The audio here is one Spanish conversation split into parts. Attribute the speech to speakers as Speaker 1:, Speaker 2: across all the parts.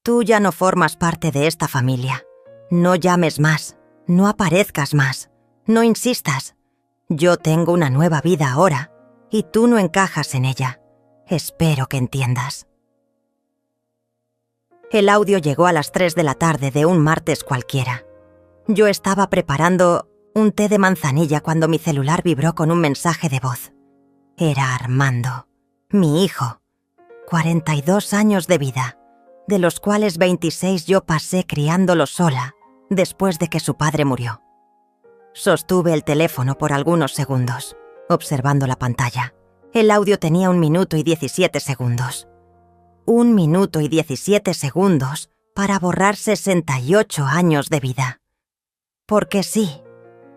Speaker 1: Tú ya no formas parte de esta familia. No llames más, no aparezcas más, no insistas. Yo tengo una nueva vida ahora y tú no encajas en ella. Espero que entiendas. El audio llegó a las 3 de la tarde de un martes cualquiera. Yo estaba preparando un té de manzanilla cuando mi celular vibró con un mensaje de voz. Era Armando, mi hijo. 42 años de vida, de los cuales 26 yo pasé criándolo sola después de que su padre murió. Sostuve el teléfono por algunos segundos, observando la pantalla. El audio tenía 1 minuto y 17 segundos. 1 minuto y 17 segundos para borrar 68 años de vida. Porque sí,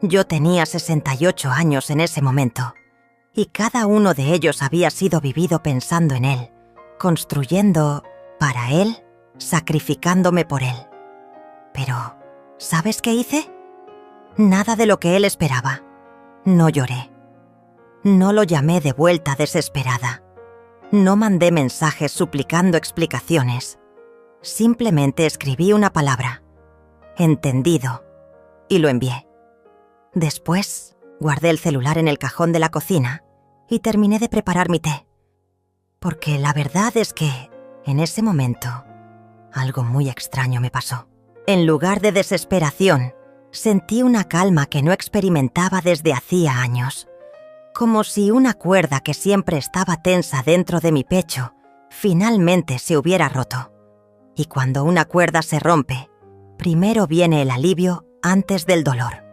Speaker 1: yo tenía 68 años en ese momento, y cada uno de ellos había sido vivido pensando en él, construyendo para él, sacrificándome por él. Pero, ¿sabes qué hice? Nada de lo que él esperaba. No lloré. No lo llamé de vuelta desesperada. No mandé mensajes suplicando explicaciones. Simplemente escribí una palabra. Entendido. Y lo envié. Después, guardé el celular en el cajón de la cocina y terminé de preparar mi té. Porque la verdad es que, en ese momento, algo muy extraño me pasó. En lugar de desesperación, sentí una calma que no experimentaba desde hacía años. Como si una cuerda que siempre estaba tensa dentro de mi pecho, finalmente se hubiera roto. Y cuando una cuerda se rompe, primero viene el alivio antes del dolor.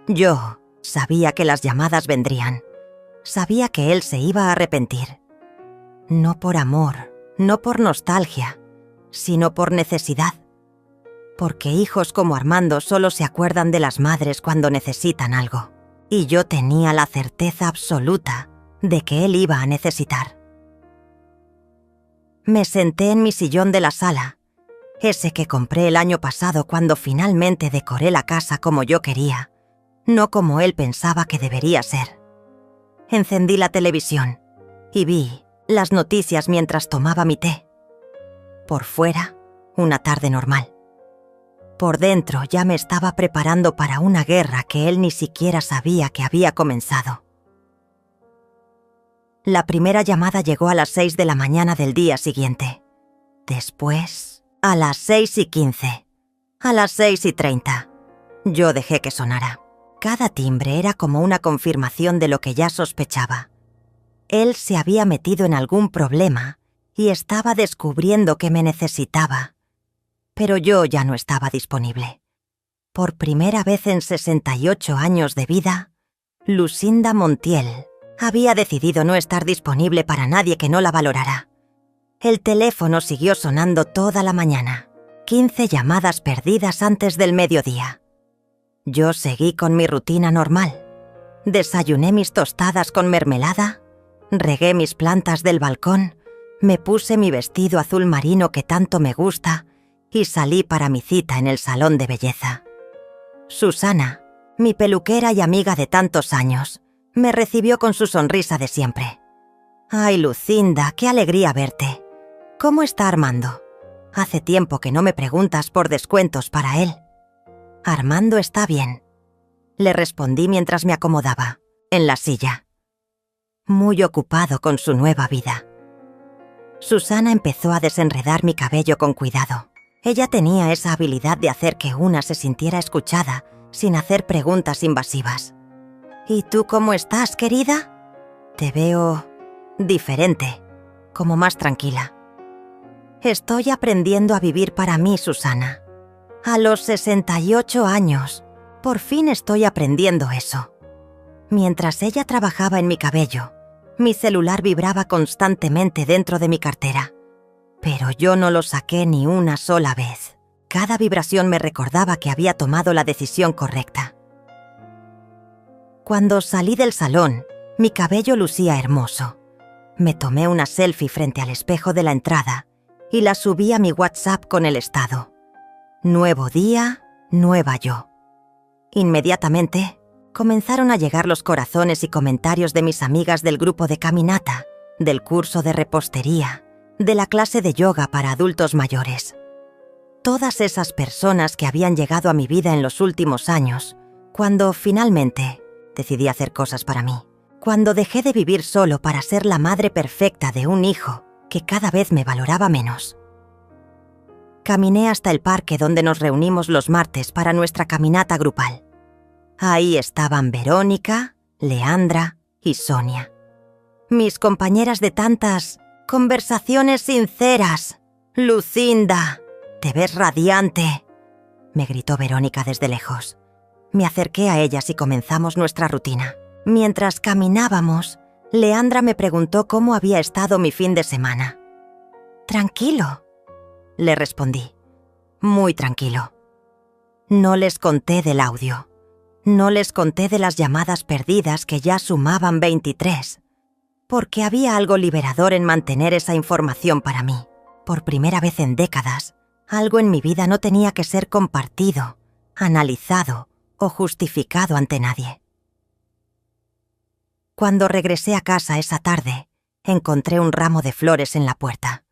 Speaker 1: Yo sabía que las llamadas vendrían. Sabía que él se iba a arrepentir. No por amor, no por nostalgia, sino por necesidad. Porque hijos como Armando solo se acuerdan de las madres cuando necesitan algo. Y yo tenía la certeza absoluta de que él iba a necesitar. Me senté en mi sillón de la sala, ese que compré el año pasado cuando finalmente decoré la casa como yo quería, no como él pensaba que debería ser. Encendí la televisión y vi las noticias mientras tomaba mi té. Por fuera, una tarde normal. Por dentro ya me estaba preparando para una guerra que él ni siquiera sabía que había comenzado. La primera llamada llegó a las 6 de la mañana del día siguiente. Después, a las 6:15. A las 6:30. Yo dejé que sonara. Cada timbre era como una confirmación de lo que ya sospechaba. Él se había metido en algún problema y estaba descubriendo que me necesitaba. Pero yo ya no estaba disponible. Por primera vez en 68 años de vida, Lucinda Montiel había decidido no estar disponible para nadie que no la valorara. El teléfono siguió sonando toda la mañana. 15 llamadas perdidas antes del mediodía. Yo seguí con mi rutina normal. Desayuné mis tostadas con mermelada, regué mis plantas del balcón, me puse mi vestido azul marino que tanto me gusta y salí para mi cita en el salón de belleza. Susana, mi peluquera y amiga de tantos años, me recibió con su sonrisa de siempre. «Ay, Lucinda, qué alegría verte. ¿Cómo está Armando? Hace tiempo que no me preguntas por descuentos para él». «Armando está bien», le respondí mientras me acomodaba, en la silla. Muy ocupado con su nueva vida. Susana empezó a desenredar mi cabello con cuidado. Ella tenía esa habilidad de hacer que una se sintiera escuchada sin hacer preguntas invasivas. «¿Y tú cómo estás, querida?» «Te veo diferente, como más tranquila». «Estoy aprendiendo a vivir para mí, Susana. A los 68 años, por fin estoy aprendiendo eso». Mientras ella trabajaba en mi cabello, mi celular vibraba constantemente dentro de mi cartera. Pero yo no lo saqué ni una sola vez. Cada vibración me recordaba que había tomado la decisión correcta. Cuando salí del salón, mi cabello lucía hermoso. Me tomé una selfie frente al espejo de la entrada y la subí a mi WhatsApp con el estado. Nuevo día, nueva yo. Inmediatamente, comenzaron a llegar los corazones y comentarios de mis amigas del grupo de caminata, del curso de repostería de la clase de yoga para adultos mayores. Todas esas personas que habían llegado a mi vida en los últimos años, cuando finalmente decidí hacer cosas para mí, cuando dejé de vivir solo para ser la madre perfecta de un hijo que cada vez me valoraba menos. Caminé hasta el parque donde nos reunimos los martes para nuestra caminata grupal. Ahí estaban Verónica, Leandra y Sonia. Mis compañeras de tantas conversaciones sinceras. «Lucinda, te ves radiante», me gritó Verónica desde lejos. Me acerqué a ellas y comenzamos nuestra rutina. Mientras caminábamos, Leandra me preguntó cómo había estado mi fin de semana. «Tranquilo», le respondí. «Muy tranquilo». No les conté del audio. No les conté de las llamadas perdidas que ya sumaban 23, porque había algo liberador en mantener esa información para mí. Por primera vez en décadas, algo en mi vida no tenía que ser compartido, analizado o justificado ante nadie. Cuando regresé a casa esa tarde, encontré un ramo de flores en la puerta.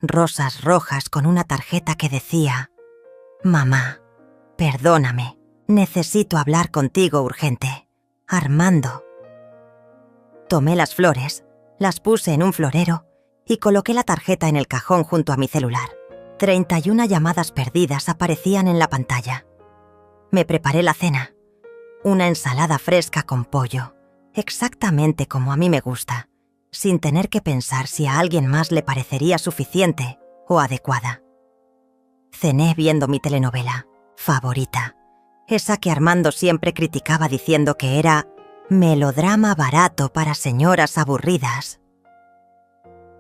Speaker 1: Rosas rojas con una tarjeta que decía: «Mamá, perdóname, necesito hablar contigo urgente. Armando». Tomé las flores, las puse en un florero y coloqué la tarjeta en el cajón junto a mi celular. 31 llamadas perdidas aparecían en la pantalla. Me preparé la cena. Una ensalada fresca con pollo, exactamente como a mí me gusta, sin tener que pensar si a alguien más le parecería suficiente o adecuada. Cené viendo mi telenovela favorita, esa que Armando siempre criticaba diciendo que era melodrama barato para señoras aburridas.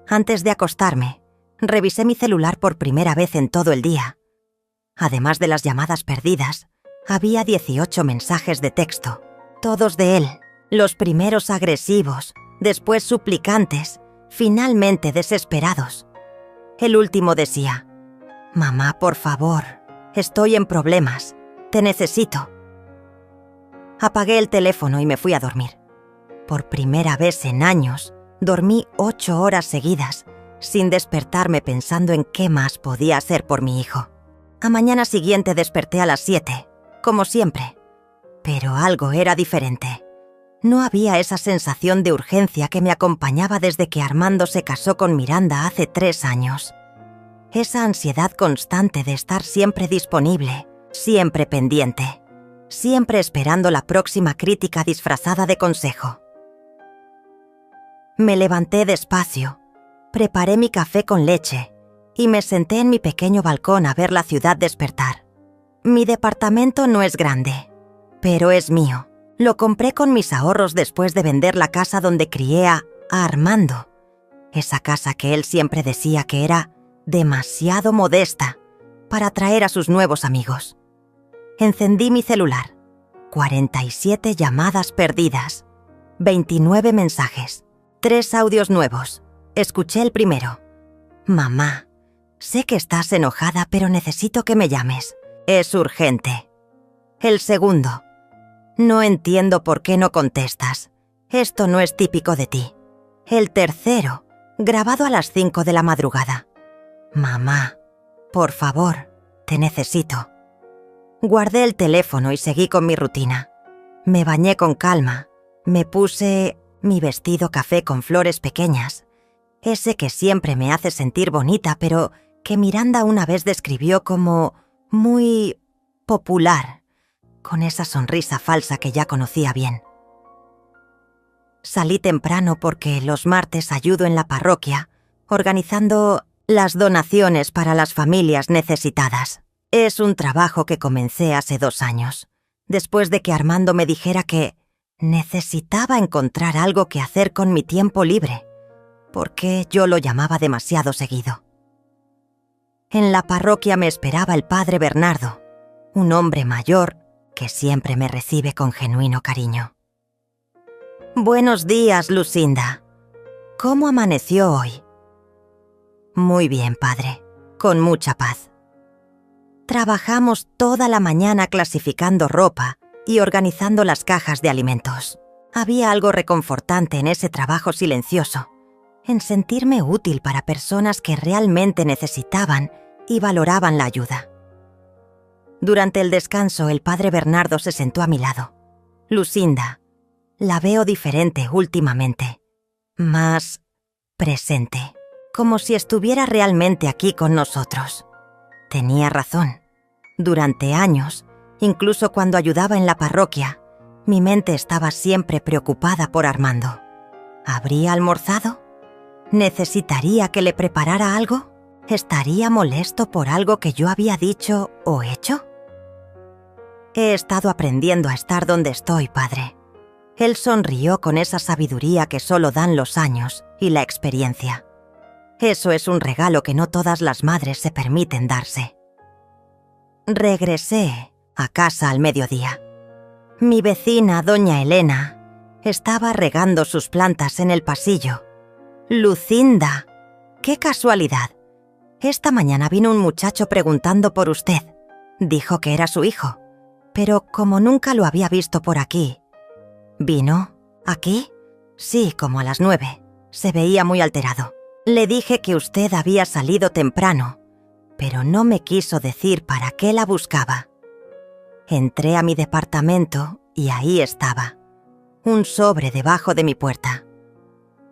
Speaker 1: Antes de acostarme, revisé mi celular por primera vez en todo el día. Además de las llamadas perdidas, había 18 mensajes de texto, todos de él, los primeros agresivos, después suplicantes, finalmente desesperados. El último decía: «Mamá, por favor, estoy en problemas, te necesito». Apagué el teléfono y me fui a dormir. Por primera vez en años, dormí 8 horas seguidas, sin despertarme pensando en qué más podía hacer por mi hijo. A mañana siguiente desperté a las 7, como siempre. Pero algo era diferente. No había esa sensación de urgencia que me acompañaba desde que Armando se casó con Miranda hace 3 años. Esa ansiedad constante de estar siempre disponible, siempre pendiente, siempre esperando la próxima crítica disfrazada de consejo. Me levanté despacio, preparé mi café con leche y me senté en mi pequeño balcón a ver la ciudad despertar. Mi departamento no es grande, pero es mío. Lo compré con mis ahorros después de vender la casa donde crié a Armando. Esa casa que él siempre decía que era demasiado modesta para atraer a sus nuevos amigos. Encendí mi celular. 47 llamadas perdidas. 29 mensajes. 3 audios nuevos. Escuché el primero. «Mamá, sé que estás enojada, pero necesito que me llames. Es urgente». El segundo. «No entiendo por qué no contestas. Esto no es típico de ti». El tercero, grabado a las 5 de la madrugada. «Mamá, por favor, te necesito». Guardé el teléfono y seguí con mi rutina. Me bañé con calma. Me puse mi vestido café con flores pequeñas, ese que siempre me hace sentir bonita, pero que Miranda una vez describió como muy popular, con esa sonrisa falsa que ya conocía bien. Salí temprano porque los martes ayudo en la parroquia, organizando las donaciones para las familias necesitadas. Es un trabajo que comencé hace 2 años, después de que Armando me dijera que necesitaba encontrar algo que hacer con mi tiempo libre, porque yo lo llamaba demasiado seguido. En la parroquia me esperaba el padre Bernardo, un hombre mayor que siempre me recibe con genuino cariño. «Buenos días, Lucinda. ¿Cómo amaneció hoy?» «Muy bien, padre, con mucha paz. Trabajamos toda la mañana clasificando ropa y organizando las cajas de alimentos. Había algo reconfortante en ese trabajo silencioso, en sentirme útil para personas que realmente necesitaban y valoraban la ayuda. Durante el descanso, el padre Bernardo se sentó a mi lado. Lucinda, la veo diferente últimamente, más presente, como si estuviera realmente aquí con nosotros. Tenía razón. Durante años, incluso cuando ayudaba en la parroquia, mi mente estaba siempre preocupada por Armando. ¿Habría almorzado? ¿Necesitaría que le preparara algo? ¿Estaría molesto por algo que yo había dicho o hecho? He estado aprendiendo a estar donde estoy, padre. Él sonrió con esa sabiduría que solo dan los años y la experiencia. Eso es un regalo que no todas las madres se permiten darse. Regresé a casa al mediodía. Mi vecina, doña Elena, estaba regando sus plantas en el pasillo. Lucinda, ¡qué casualidad! Esta mañana vino un muchacho preguntando por usted. Dijo que era su hijo, pero como nunca lo había visto por aquí. ¿Vino? ¿Aquí? Sí, como a las 9. Se veía muy alterado. Le dije que usted había salido temprano, pero no me quiso decir para qué la buscaba. Entré a mi departamento y ahí estaba, un sobre debajo de mi puerta.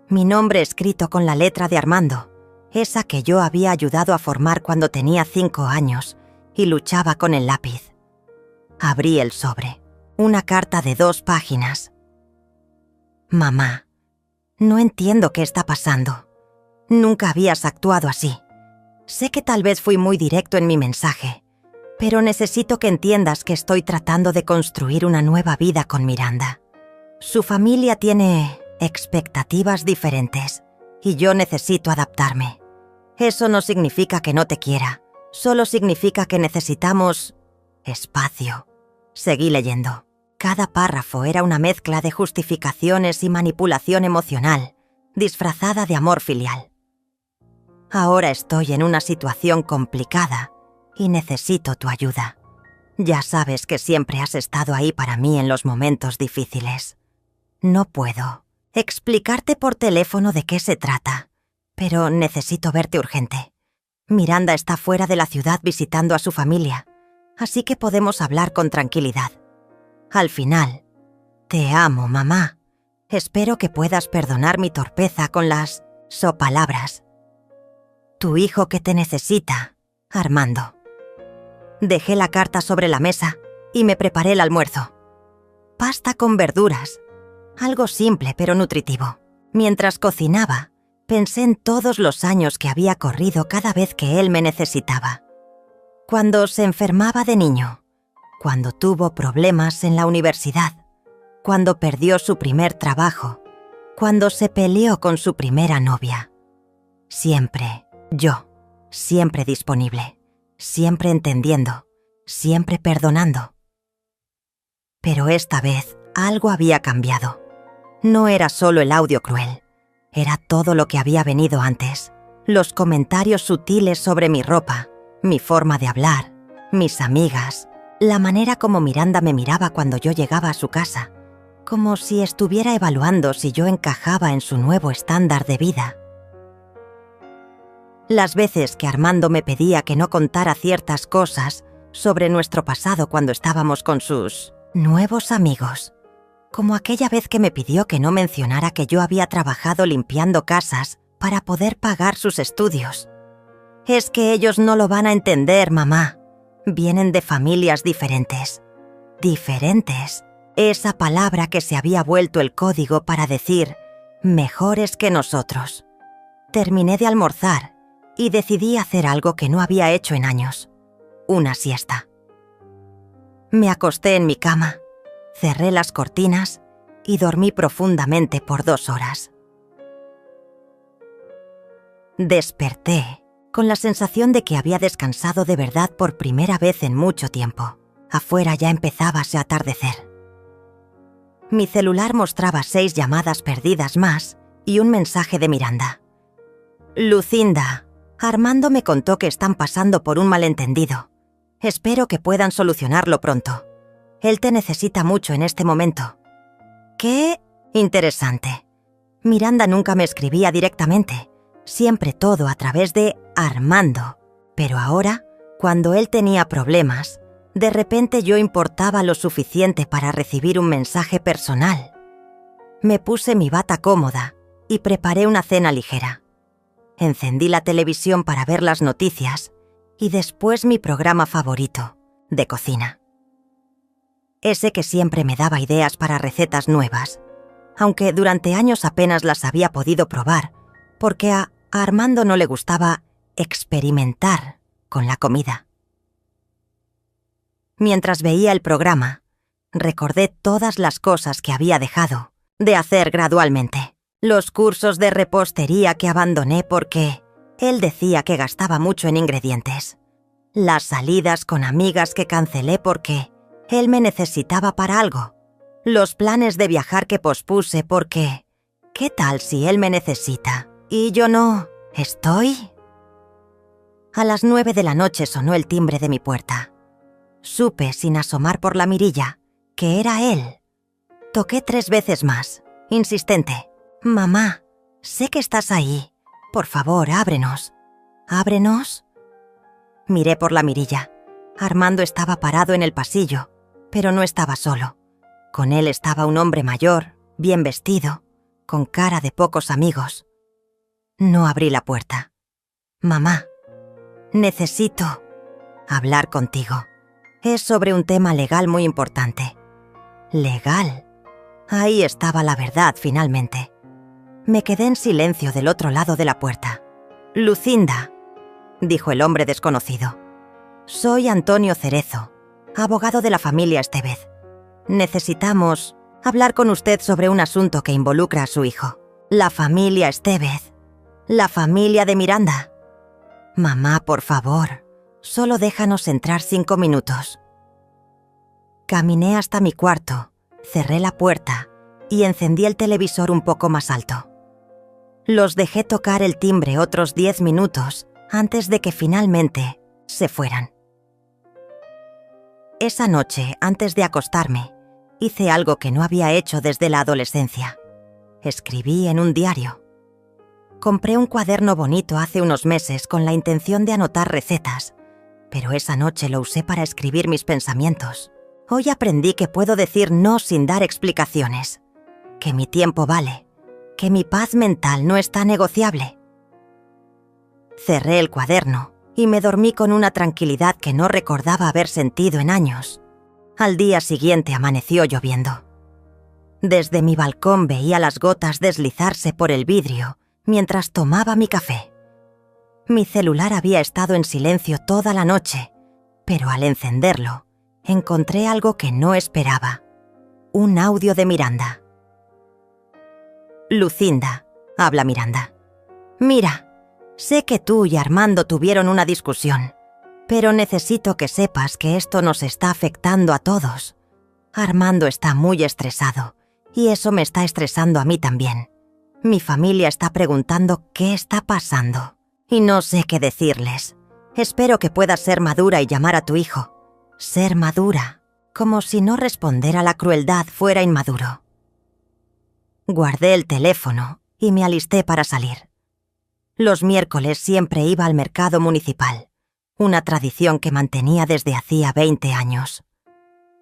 Speaker 1: Mi nombre escrito con la letra de Armando, esa que yo había ayudado a formar cuando tenía 5 años y luchaba con el lápiz. Abrí el sobre, una carta de 2 páginas. Mamá, no entiendo qué está pasando. Nunca habías actuado así. Sé que tal vez fui muy directo en mi mensaje, pero necesito que entiendas que estoy tratando de construir una nueva vida con Miranda. Su familia tiene expectativas diferentes y yo necesito adaptarme. Eso no significa que no te quiera, solo significa que necesitamos espacio. Seguí leyendo. Cada párrafo era una mezcla de justificaciones y manipulación emocional, disfrazada de amor filial. Ahora estoy en una situación complicada y necesito tu ayuda. Ya sabes que siempre has estado ahí para mí en los momentos difíciles. No puedo explicarte por teléfono de qué se trata, pero necesito verte urgente. Miranda está fuera de la ciudad visitando a su familia, así que podemos hablar con tranquilidad. Al final, te amo, mamá. Espero que puedas perdonar mi torpeza con las sopalabras. Tu hijo que te necesita, Armando. Dejé la carta sobre la mesa y me preparé el almuerzo. Pasta con verduras, algo simple pero nutritivo. Mientras cocinaba, pensé en todos los años que había corrido cada vez que él me necesitaba. Cuando se enfermaba de niño, cuando tuvo problemas en la universidad, cuando perdió su primer trabajo, cuando se peleó con su primera novia. Siempre yo, siempre disponible, siempre entendiendo, siempre perdonando. Pero esta vez algo había cambiado. No era solo el audio cruel, era todo lo que había venido antes. Los comentarios sutiles sobre mi ropa, mi forma de hablar, mis amigas, la manera como Miranda me miraba cuando yo llegaba a su casa, como si estuviera evaluando si yo encajaba en su nuevo estándar de vida. Las veces que Armando me pedía que no contara ciertas cosas sobre nuestro pasado cuando estábamos con sus nuevos amigos, como aquella vez que me pidió que no mencionara que yo había trabajado limpiando casas para poder pagar sus estudios. Es que ellos no lo van a entender, mamá. Vienen de familias diferentes. Diferentes. Esa palabra que se había vuelto el código para decir mejores que nosotros. Terminé de almorzar y decidí hacer algo que no había hecho en años. Una siesta. Me acosté en mi cama, cerré las cortinas y dormí profundamente por 2 horas. Desperté con la sensación de que había descansado de verdad por primera vez en mucho tiempo. Afuera ya empezaba a atardecer. Mi celular mostraba 6 llamadas perdidas más y un mensaje de Miranda. Lucinda, Armando me contó que están pasando por un malentendido. Espero que puedan solucionarlo pronto. Él te necesita mucho en este momento. ¡Qué interesante! Miranda nunca me escribía directamente, siempre todo a través de Armando. Pero ahora, cuando él tenía problemas, de repente yo importaba lo suficiente para recibir un mensaje personal. Me puse mi bata cómoda y preparé una cena ligera. Encendí la televisión para ver las noticias y después mi programa favorito, de cocina. Ese que siempre me daba ideas para recetas nuevas, aunque durante años apenas las había podido probar, porque a Armando no le gustaba experimentar con la comida. Mientras veía el programa, recordé todas las cosas que había dejado de hacer gradualmente. Los cursos de repostería que abandoné porque él decía que gastaba mucho en ingredientes. Las salidas con amigas que cancelé porque él me necesitaba para algo. Los planes de viajar que pospuse porque ¿qué tal si él me necesita y yo no estoy? A las 9 de la noche sonó el timbre de mi puerta. Supe, sin asomar por la mirilla, que era él. Toqué 3 veces más, insistente. «Mamá, sé que estás ahí. Por favor, ábrenos». «¿Ábrenos?» Miré por la mirilla. Armando estaba parado en el pasillo, pero no estaba solo. Con él estaba un hombre mayor, bien vestido, con cara de pocos amigos. No abrí la puerta. «Mamá, necesito hablar contigo. Es sobre un tema legal muy importante». «¿Legal?» Ahí estaba la verdad, finalmente. Me quedé en silencio del otro lado de la puerta. «Lucinda», dijo el hombre desconocido. «Soy Antonio Cerezo, abogado de la familia Estevez. Necesitamos hablar con usted sobre un asunto que involucra a su hijo. La familia Estevez. La familia de Miranda. Mamá, por favor, solo déjanos entrar 5 minutos». Caminé hasta mi cuarto, cerré la puerta y encendí el televisor un poco más alto. Los dejé tocar el timbre otros 10 minutos antes de que finalmente se fueran. Esa noche, antes de acostarme, hice algo que no había hecho desde la adolescencia. Escribí en un diario. Compré un cuaderno bonito hace unos meses con la intención de anotar recetas, pero esa noche lo usé para escribir mis pensamientos. Hoy aprendí que puedo decir no sin dar explicaciones, que mi tiempo vale, que mi paz mental no está negociable. Cerré el cuaderno y me dormí con una tranquilidad que no recordaba haber sentido en años. Al día siguiente amaneció lloviendo. Desde mi balcón veía las gotas deslizarse por el vidrio mientras tomaba mi café. Mi celular había estado en silencio toda la noche, pero al encenderlo, encontré algo que no esperaba. Un audio de Miranda. «Lucinda», habla Miranda. «Mira, sé que tú y Armando tuvieron una discusión, pero necesito que sepas que esto nos está afectando a todos. Armando está muy estresado, y eso me está estresando a mí también. Mi familia está preguntando qué está pasando, y no sé qué decirles. Espero que puedas ser madura y llamar a tu hijo. Ser madura, como si no responder a la crueldad fuera inmaduro». Guardé el teléfono y me alisté para salir. Los miércoles siempre iba al mercado municipal, una tradición que mantenía desde hacía 20 años.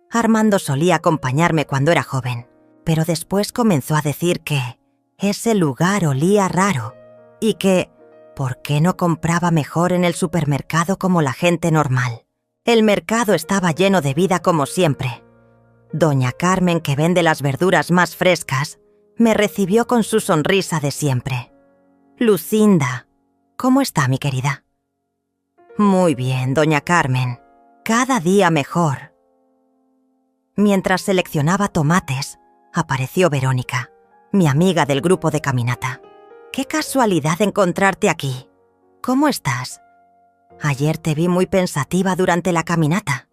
Speaker 1: Armando solía acompañarme cuando era joven, pero después comenzó a decir que ese lugar olía raro y que ¿por qué no compraba mejor en el supermercado como la gente normal? El mercado estaba lleno de vida como siempre. Doña Carmen, que vende las verduras más frescas, me recibió con su sonrisa de siempre. «Lucinda, ¿cómo está mi querida?» «Muy bien, doña Carmen. Cada día mejor». Mientras seleccionaba tomates, apareció Verónica, mi amiga del grupo de caminata. «Qué casualidad encontrarte aquí. ¿Cómo estás? Ayer te vi muy pensativa durante la caminata».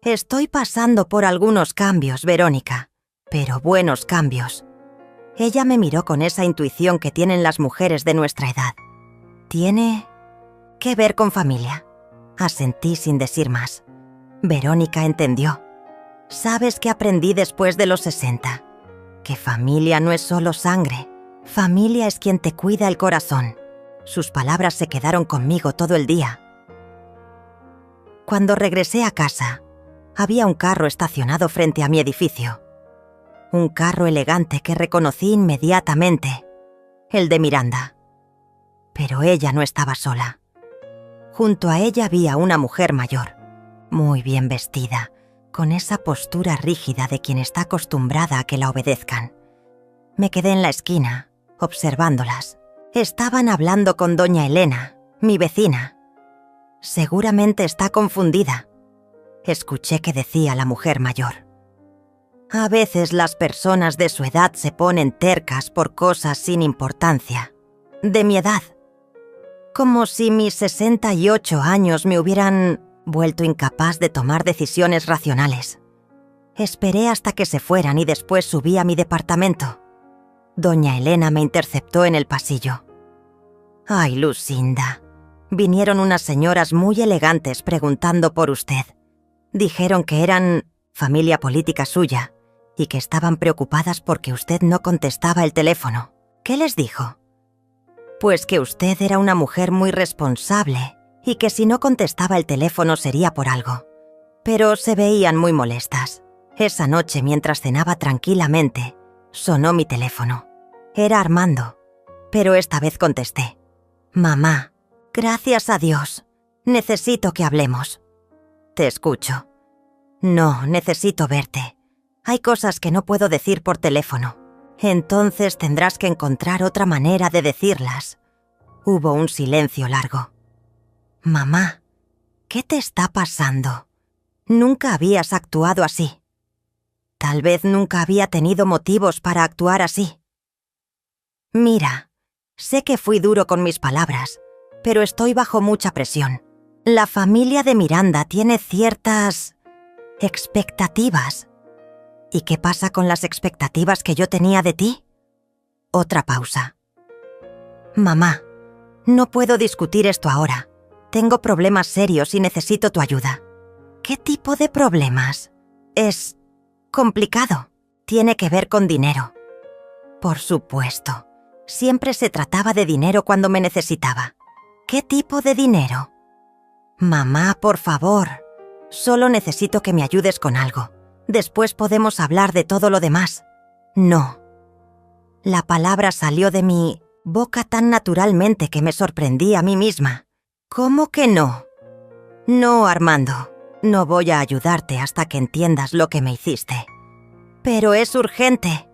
Speaker 1: «Estoy pasando por algunos cambios, Verónica, pero buenos cambios». Ella me miró con esa intuición que tienen las mujeres de nuestra edad. «Tiene que ver con familia». Asentí sin decir más. Verónica entendió. «¿Sabes qué aprendí después de los 60? Que familia no es solo sangre. Familia es quien te cuida el corazón. Sus palabras se quedaron conmigo todo el día. Cuando regresé a casa, había un carro estacionado frente a mi edificio. Un carro elegante que reconocí inmediatamente. El de Miranda. Pero ella no estaba sola. Junto a ella había una mujer mayor, muy bien vestida, con esa postura rígida de quien está acostumbrada a que la obedezcan. Me quedé en la esquina, observándolas. Estaban hablando con doña Elena, mi vecina. Seguramente está confundida. Escuché que decía la mujer mayor. A veces las personas de su edad se ponen tercas por cosas sin importancia. De mi edad. Como si mis 68 años me hubieran vuelto incapaz de tomar decisiones racionales. Esperé hasta que se fueran y después subí a mi departamento. Doña Elena me interceptó en el pasillo. «Ay, Lucinda, vinieron unas señoras muy elegantes preguntando por usted. Dijeron que eran familia política suya y que estaban preocupadas porque usted no contestaba el teléfono. ¿Qué les dijo?» Pues que usted era una mujer muy responsable y que si no contestaba el teléfono sería por algo. Pero se veían muy molestas. Esa noche, mientras cenaba tranquilamente, sonó mi teléfono. Era Armando, pero esta vez contesté. «Mamá, gracias a Dios, necesito que hablemos». «Te escucho». «No, necesito verte. Hay cosas que no puedo decir por teléfono. Entonces tendrás que encontrar otra manera de decirlas». Hubo un silencio largo. «Mamá, ¿qué te está pasando? Nunca habías actuado así». «Tal vez nunca había tenido motivos para actuar así». «Mira, sé que fui duro con mis palabras, pero estoy bajo mucha presión. La familia de Miranda tiene ciertas expectativas. ¿Y qué pasa con las expectativas que yo tenía de ti?» Otra pausa. «Mamá, no puedo discutir esto ahora. Tengo problemas serios y necesito tu ayuda». «¿Qué tipo de problemas?» «Es complicado. Tiene que ver con dinero». «Por supuesto. Siempre se trataba de dinero cuando me necesitaba». «¿Qué tipo de dinero?» «Mamá, por favor. Solo necesito que me ayudes con algo. Después podemos hablar de todo lo demás». «No». La palabra salió de mi boca tan naturalmente que me sorprendí a mí misma. «¿Cómo que no?» «No, Armando. No voy a ayudarte hasta que entiendas lo que me hiciste». «Pero es urgente».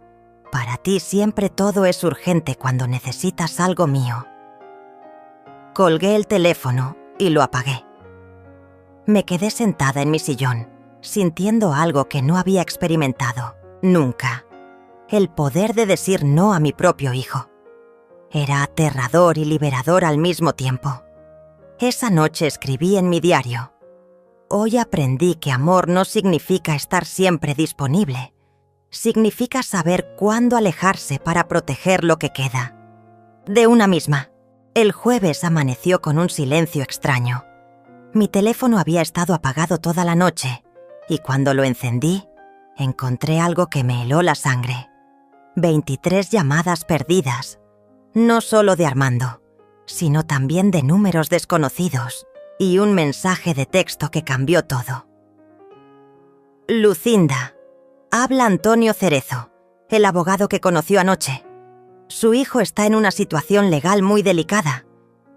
Speaker 1: «Para ti siempre todo es urgente cuando necesitas algo mío». Colgué el teléfono y lo apagué. Me quedé sentada en mi sillón, sintiendo algo que no había experimentado nunca. El poder de decir no a mi propio hijo. Era aterrador y liberador al mismo tiempo. Esa noche escribí en mi diario: «Hoy aprendí que amor no significa estar siempre disponible. Significa saber cuándo alejarse para proteger lo que queda». De una misma. El jueves amaneció con un silencio extraño. Mi teléfono había estado apagado toda la noche y cuando lo encendí, encontré algo que me heló la sangre. 23 llamadas perdidas, no solo de Armando, sino también de números desconocidos y un mensaje de texto que cambió todo. «Lucinda, habla Antonio Cerezo, el abogado que conoció anoche. Su hijo está en una situación legal muy delicada.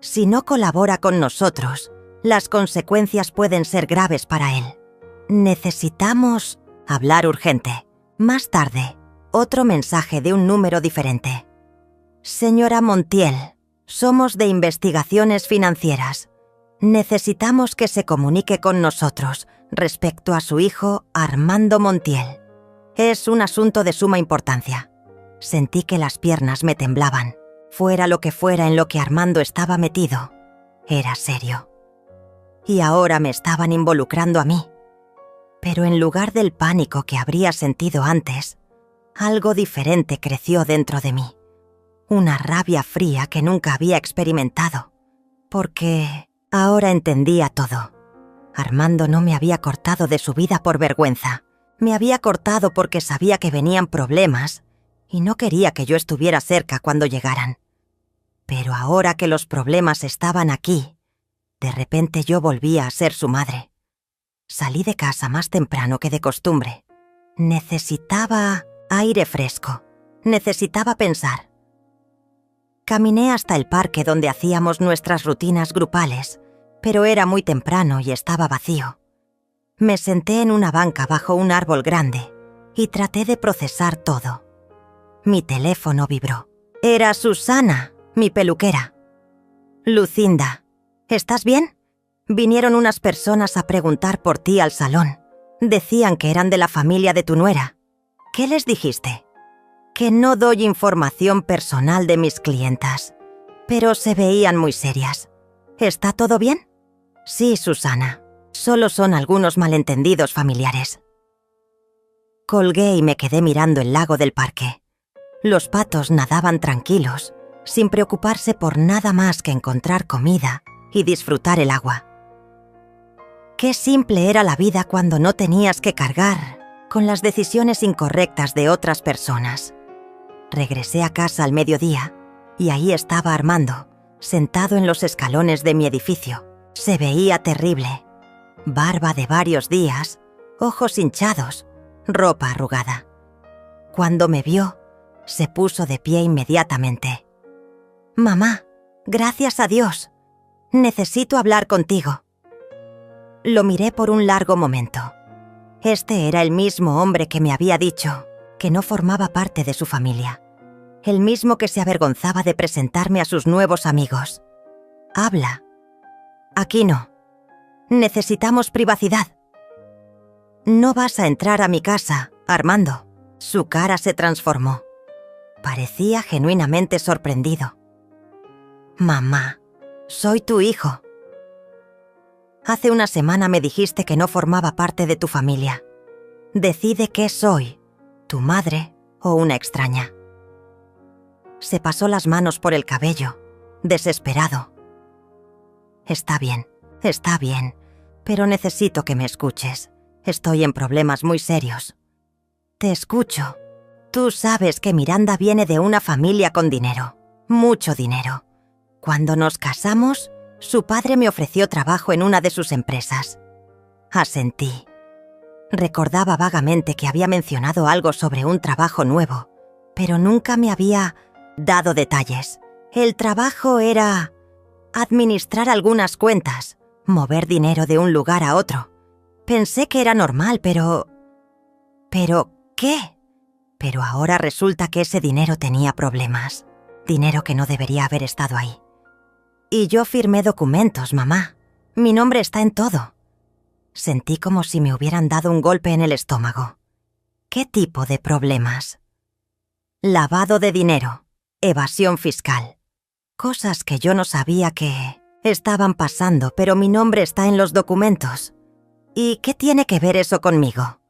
Speaker 1: Si no colabora con nosotros, las consecuencias pueden ser graves para él. Necesitamos hablar urgente». Más tarde, otro mensaje de un número diferente. «Señora Montiel, somos de investigaciones financieras. Necesitamos que se comunique con nosotros respecto a su hijo Armando Montiel. Es un asunto de suma importancia». Sentí que las piernas me temblaban. Fuera lo que fuera en lo que Armando estaba metido, era serio. Y ahora me estaban involucrando a mí. Pero en lugar del pánico que habría sentido antes, algo diferente creció dentro de mí. Una rabia fría que nunca había experimentado. Porque ahora entendía todo. Armando no me había cortado de su vida por vergüenza. Me había cortado porque sabía que venían problemas y no quería que yo estuviera cerca cuando llegaran. Pero ahora que los problemas estaban aquí, de repente yo volvía a ser su madre. Salí de casa más temprano que de costumbre. Necesitaba aire fresco. Necesitaba pensar. Caminé hasta el parque donde hacíamos nuestras rutinas grupales, pero era muy temprano y estaba vacío. Me senté en una banca bajo un árbol grande y traté de procesar todo. Mi teléfono vibró. Era Susana, mi peluquera. Lucinda, ¿estás bien? Vinieron unas personas a preguntar por ti al salón. Decían que eran de la familia de tu nuera. ¿Qué les dijiste? Que no doy información personal de mis clientas, pero se veían muy serias. ¿Está todo bien? Sí, Susana. Solo son algunos malentendidos familiares. Colgué y me quedé mirando el lago del parque. Los patos nadaban tranquilos, sin preocuparse por nada más que encontrar comida y disfrutar el agua. Qué simple era la vida cuando no tenías que cargar con las decisiones incorrectas de otras personas. Regresé a casa al mediodía y ahí estaba Armando, sentado en los escalones de mi edificio. Se veía terrible. Barba de varios días, ojos hinchados, ropa arrugada. Cuando me vio, se puso de pie inmediatamente. «Mamá, gracias a Dios. Necesito hablar contigo». Lo miré por un largo momento. Este era el mismo hombre que me había dicho que no formaba parte de su familia. El mismo que se avergonzaba de presentarme a sus nuevos amigos. «Habla». «Aquí no. Necesitamos privacidad». «No vas a entrar a mi casa, Armando». Su cara se transformó. Parecía genuinamente sorprendido. «Mamá, soy tu hijo. Hace una semana me dijiste que no formaba parte de tu familia. Decide qué soy, tu madre o una extraña». Se pasó las manos por el cabello, desesperado. Está bien, pero necesito que me escuches. Estoy en problemas muy serios». «Te escucho. Tú sabes que Miranda viene de una familia con dinero, mucho dinero. Cuando nos casamos, su padre me ofreció trabajo en una de sus empresas». Asentí. Recordaba vagamente que había mencionado algo sobre un trabajo nuevo, pero nunca me había dado detalles. El trabajo era administrar algunas cuentas, mover dinero de un lugar a otro. Pensé que era normal, pero... ¿Pero qué? Pero ahora resulta que ese dinero tenía problemas. Dinero que no debería haber estado ahí. Y yo firmé documentos, mamá. Mi nombre está en todo. Sentí como si me hubieran dado un golpe en el estómago. ¿Qué tipo de problemas? Lavado de dinero, evasión fiscal. Cosas que yo no sabía que estaban pasando, pero mi nombre está en los documentos. ¿Y qué tiene que ver eso conmigo?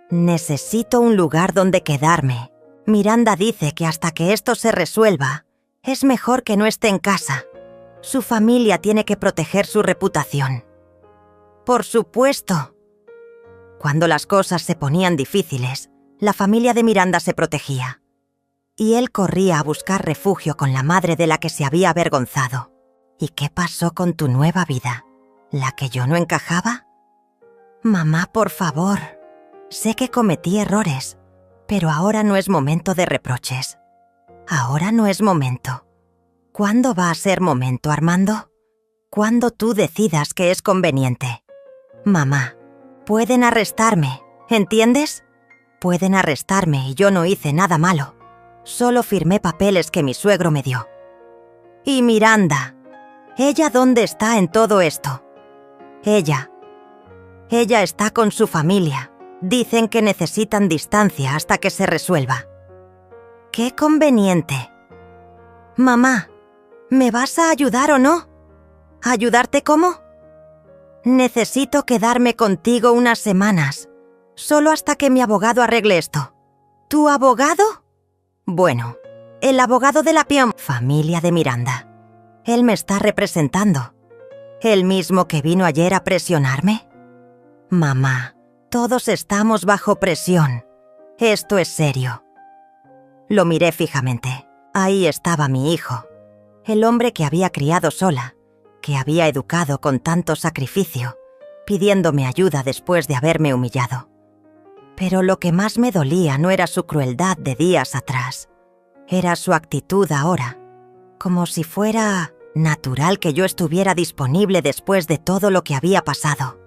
Speaker 1: Necesito un lugar donde quedarme. Miranda dice que hasta que esto se resuelva, es mejor que no esté en casa. Su familia tiene que proteger su reputación. Por supuesto. Cuando las cosas se ponían difíciles, la familia de Miranda se protegía. Y él corría a buscar refugio con la madre de la que se había avergonzado. ¿Y qué pasó con tu nueva vida? ¿La que yo no encajaba? Mamá, por favor. Sé que cometí errores, pero ahora no es momento de reproches. Ahora no es momento. ¿Cuándo va a ser momento, Armando? Cuando tú decidas que es conveniente. Mamá, pueden arrestarme, ¿entiendes? Pueden arrestarme y yo no hice nada malo. Solo firmé papeles que mi suegro me dio. Y Miranda, ¿ella dónde está en todo esto? Ella está con su familia. Dicen que necesitan distancia hasta que se resuelva. ¡Qué conveniente! Mamá, ¿me vas a ayudar o no? ¿Ayudarte cómo? Necesito quedarme contigo unas semanas, solo hasta que mi abogado arregle esto. ¿Tu abogado? Bueno, el abogado de la familia de Miranda. Él me está representando. ¿El mismo que vino ayer a presionarme? Mamá, todos estamos bajo presión. Esto es serio. Lo miré fijamente. Ahí estaba mi hijo, el hombre que había criado sola, que había educado con tanto sacrificio, pidiéndome ayuda después de haberme humillado. Pero lo que más me dolía no era su crueldad de días atrás, era su actitud ahora, como si fuera natural que yo estuviera disponible después de todo lo que había pasado.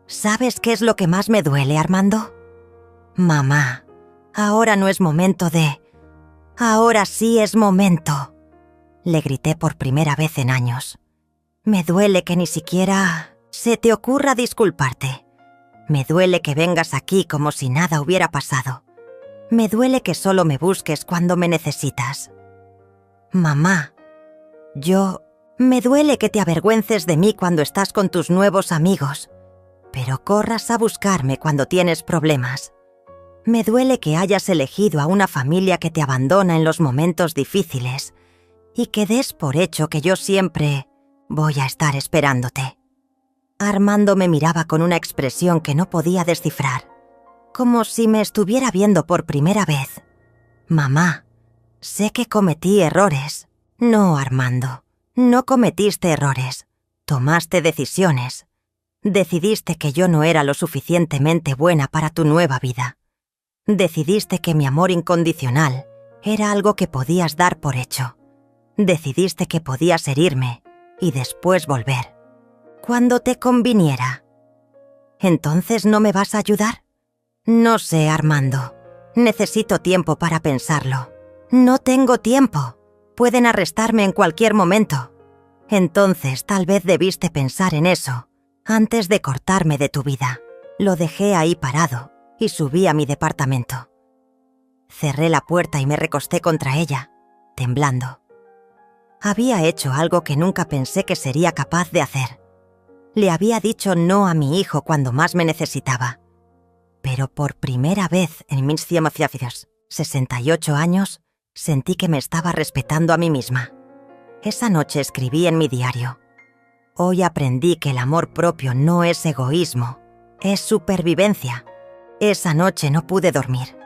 Speaker 1: ¿Sabes qué es lo que más me duele, Armando? Mamá, ahora no es momento de... Ahora sí es momento. Le grité por primera vez en años. Me duele que ni siquiera se te ocurra disculparte. Me duele que vengas aquí como si nada hubiera pasado. Me duele que solo me busques cuando me necesitas. Mamá, me duele que te avergüences de mí cuando estás con tus nuevos amigos, pero corras a buscarme cuando tienes problemas. Me duele que hayas elegido a una familia que te abandona en los momentos difíciles y que des por hecho que yo siempre voy a estar esperándote. Armando me miraba con una expresión que no podía descifrar, como si me estuviera viendo por primera vez. Mamá, sé que cometí errores. No, Armando, no cometiste errores. Tomaste decisiones. Decidiste que yo no era lo suficientemente buena para tu nueva vida. Decidiste que mi amor incondicional era algo que podías dar por hecho. Decidiste que podías herirme y después volver, cuando te conviniera. ¿Entonces no me vas a ayudar? No sé, Armando. Necesito tiempo para pensarlo. No tengo tiempo. Pueden arrestarme en cualquier momento. Entonces tal vez debiste pensar en eso antes de cortarme de tu vida. Lo dejé ahí parado y subí a mi departamento. Cerré la puerta y me recosté contra ella, temblando. Había hecho algo que nunca pensé que sería capaz de hacer. Le había dicho no a mi hijo cuando más me necesitaba. Pero por primera vez en mis 68 años, sentí que me estaba respetando a mí misma. Esa noche escribí en mi diario: hoy aprendí que el amor propio no es egoísmo, es supervivencia. Esa noche no pude dormir.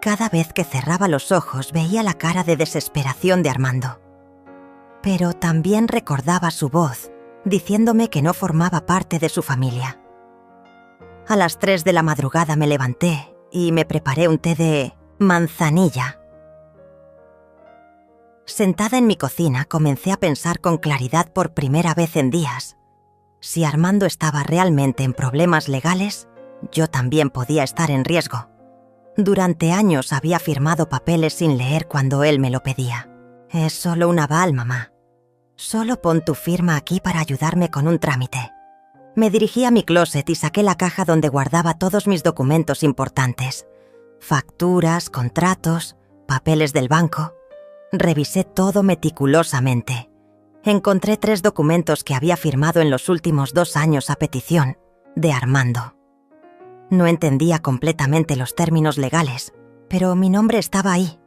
Speaker 1: Cada vez que cerraba los ojos veía la cara de desesperación de Armando. Pero también recordaba su voz, diciéndome que no formaba parte de su familia. A las 3 de la madrugada me levanté y me preparé un té de manzanilla. Sentada en mi cocina, comencé a pensar con claridad por primera vez en días. Si Armando estaba realmente en problemas legales, yo también podía estar en riesgo. Durante años había firmado papeles sin leer cuando él me lo pedía. Es solo un aval, mamá. Solo pon tu firma aquí para ayudarme con un trámite. Me dirigí a mi closet y saqué la caja donde guardaba todos mis documentos importantes. Facturas, contratos, papeles del banco. Revisé todo meticulosamente. Encontré 3 documentos que había firmado en los últimos 2 años a petición de Armando. No entendía completamente los términos legales, pero mi nombre estaba ahí.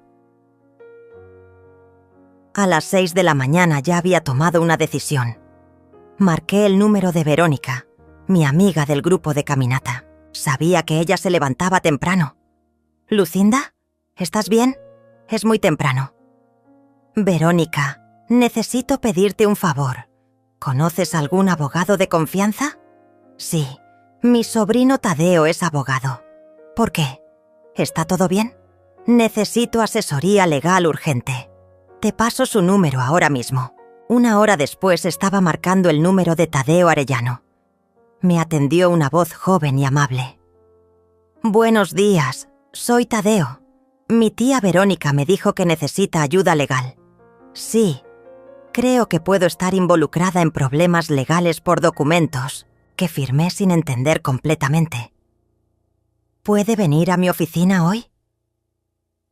Speaker 1: A las 6 de la mañana ya había tomado una decisión. Marqué el número de Verónica, mi amiga del grupo de caminata. Sabía que ella se levantaba temprano. «¿Lucinda? ¿Estás bien? Es muy temprano». «Verónica, necesito pedirte un favor. ¿Conoces algún abogado de confianza?» «Sí, mi sobrino Tadeo es abogado». «¿Por qué? ¿Está todo bien?» «Necesito asesoría legal urgente. Te paso su número ahora mismo». 1 hora después estaba marcando el número de Tadeo Arellano. Me atendió una voz joven y amable. «Buenos días, soy Tadeo. Mi tía Verónica me dijo que necesita ayuda legal». «Sí, creo que puedo estar involucrada en problemas legales por documentos que firmé sin entender completamente. ¿Puede venir a mi oficina hoy?»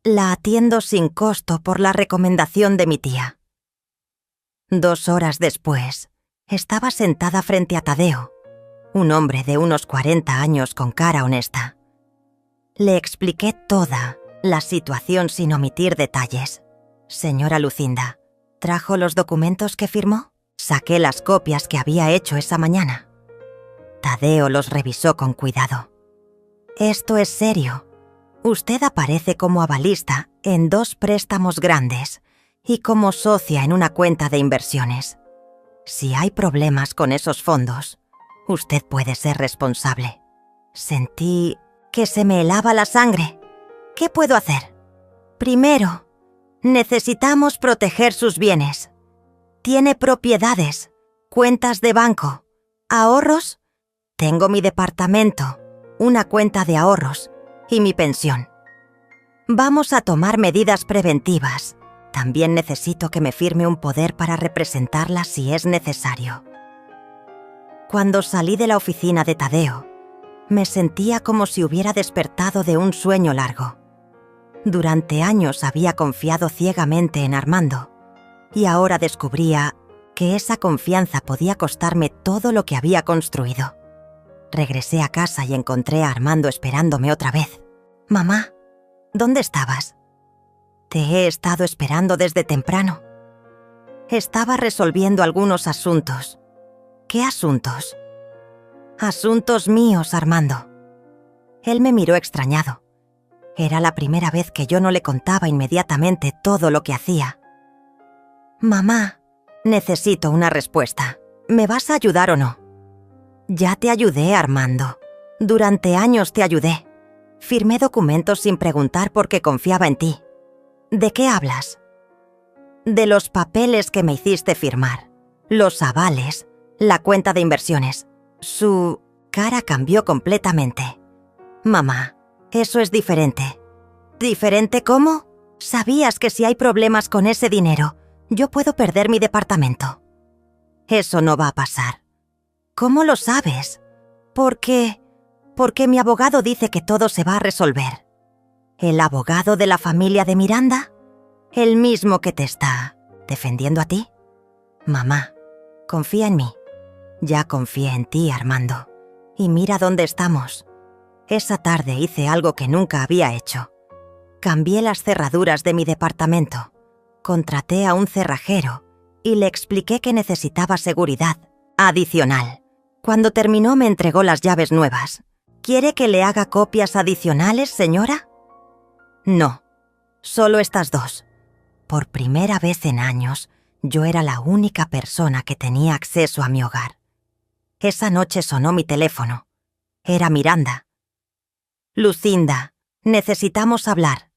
Speaker 1: «La atiendo sin costo por la recomendación de mi tía». 2 horas después, estaba sentada frente a Tadeo, un hombre de unos 40 años con cara honesta. Le expliqué toda la situación sin omitir detalles. «Señora Lucinda, ¿trajo los documentos que firmó?» Saqué las copias que había hecho esa mañana. Tadeo los revisó con cuidado. «Esto es serio. Usted aparece como avalista en 2 préstamos grandes y como socia en una cuenta de inversiones. Si hay problemas con esos fondos, usted puede ser responsable. Sentí que se me helaba la sangre. ¿Qué puedo hacer? Primero, necesitamos proteger sus bienes. Tiene propiedades, cuentas de banco, ahorros. Tengo mi departamento, una cuenta de ahorros y mi pensión. Vamos a tomar medidas preventivas. También necesito que me firme un poder para representarla si es necesario. Cuando salí de la oficina de Tadeo, me sentía como si hubiera despertado de un sueño largo. Durante años había confiado ciegamente en Armando y ahora descubría que esa confianza podía costarme todo lo que había construido. Regresé a casa y encontré a Armando esperándome otra vez. «Mamá, ¿dónde estabas?» «Te he estado esperando desde temprano. Estaba resolviendo algunos asuntos». «¿Qué asuntos?» «Asuntos míos, Armando». Él me miró extrañado. Era la primera vez que yo no le contaba inmediatamente todo lo que hacía. «Mamá, necesito una respuesta. ¿Me vas a ayudar o no?» «Ya te ayudé, Armando. Durante años te ayudé. Firmé documentos sin preguntar porque confiaba en ti». «¿De qué hablas?» «De los papeles que me hiciste firmar. Los avales, la cuenta de inversiones». Su cara cambió completamente. «Mamá, eso es diferente». «¿Diferente cómo?» «Sabías que si hay problemas con ese dinero, yo puedo perder mi departamento». «Eso no va a pasar». «¿Cómo lo sabes?» Porque mi abogado dice que todo se va a resolver». ¿El abogado de la familia de Miranda? ¿El mismo que te está defendiendo a ti? Mamá, confía en mí. Ya confié en ti, Armando. Y mira dónde estamos. Esa tarde hice algo que nunca había hecho. Cambié las cerraduras de mi departamento. Contraté a un cerrajero y le expliqué que necesitaba seguridad adicional. Cuando terminó me entregó las llaves nuevas. ¿Quiere que le haga copias adicionales, señora? No, solo estas 2. Por primera vez en años, yo era la única persona que tenía acceso a mi hogar. Esa noche sonó mi teléfono. Era Miranda. «Lucinda, necesitamos hablar».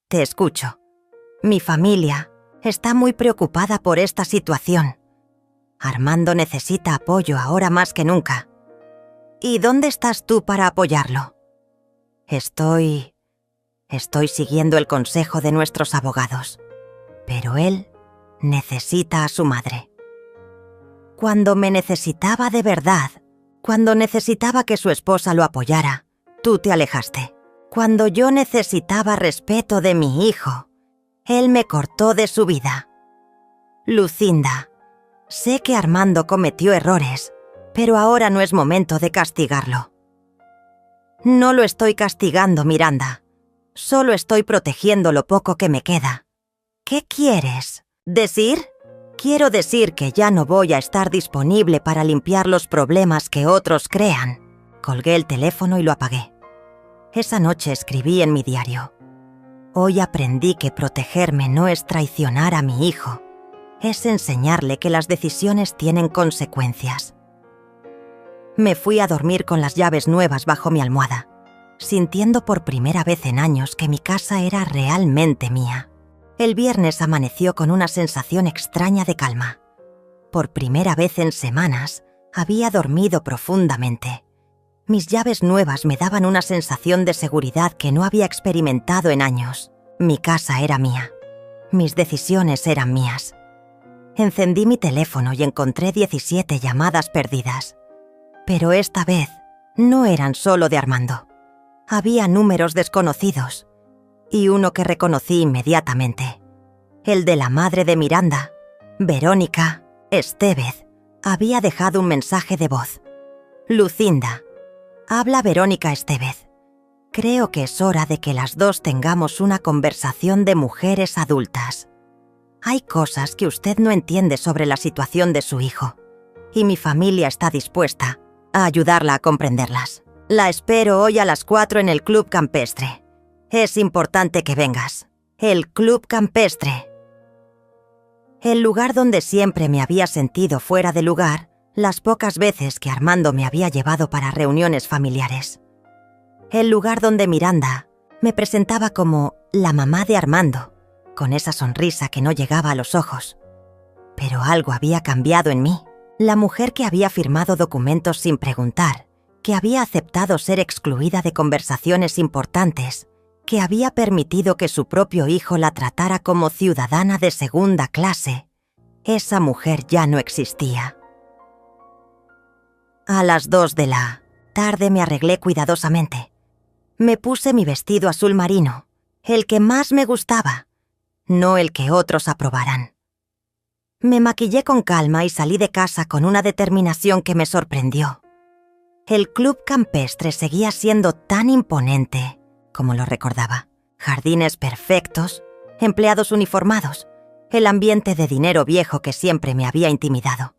Speaker 1: «Te escucho». «Mi familia está muy preocupada por esta situación. Armando necesita apoyo ahora más que nunca». «¿Y dónde estás tú para apoyarlo?» Estoy siguiendo el consejo de nuestros abogados, pero él necesita a su madre. Cuando me necesitaba de verdad, cuando necesitaba que su esposa lo apoyara, tú te alejaste. Cuando yo necesitaba respeto de mi hijo, él me cortó de su vida. Lucinda, sé que Armando cometió errores, pero ahora no es momento de castigarlo. No lo estoy castigando, Miranda. Solo estoy protegiendo lo poco que me queda. ¿Qué quieres decir? Quiero decir que ya no voy a estar disponible para limpiar los problemas que otros crean. Colgué el teléfono y lo apagué. Esa noche escribí en mi diario. Hoy aprendí que protegerme no es traicionar a mi hijo. Es enseñarle que las decisiones tienen consecuencias. Me fui a dormir con las llaves nuevas bajo mi almohada, sintiendo por primera vez en años que mi casa era realmente mía. El viernes amaneció con una sensación extraña de calma. Por primera vez en semanas, había dormido profundamente. Mis llaves nuevas me daban una sensación de seguridad que no había experimentado en años. Mi casa era mía. Mis decisiones eran mías. Encendí mi teléfono y encontré 17 llamadas perdidas. Pero esta vez no eran solo de Armando. Había números desconocidos y uno que reconocí inmediatamente. El de la madre de Miranda, Verónica Estevez, había dejado un mensaje de voz. Lucinda, habla Verónica Estevez. Creo que es hora de que las 2 tengamos una conversación de mujeres adultas. Hay cosas que usted no entiende sobre la situación de su hijo, y mi familia está dispuesta a ayudarla a comprenderlas. La espero hoy a las 4 en el Club Campestre. Es importante que vengas. El Club Campestre. El lugar donde siempre me había sentido fuera de lugar, las pocas veces que Armando me había llevado para reuniones familiares. El lugar donde Miranda me presentaba como la mamá de Armando, con esa sonrisa que no llegaba a los ojos. Pero algo había cambiado en mí. La mujer que había firmado documentos sin preguntar, que había aceptado ser excluida de conversaciones importantes, que había permitido que su propio hijo la tratara como ciudadana de segunda clase, esa mujer ya no existía. A las 2 de la tarde me arreglé cuidadosamente. Me puse mi vestido azul marino, el que más me gustaba, no el que otros aprobaran. Me maquillé con calma y salí de casa con una determinación que me sorprendió. El Club Campestre seguía siendo tan imponente como lo recordaba. Jardines perfectos, empleados uniformados, el ambiente de dinero viejo que siempre me había intimidado.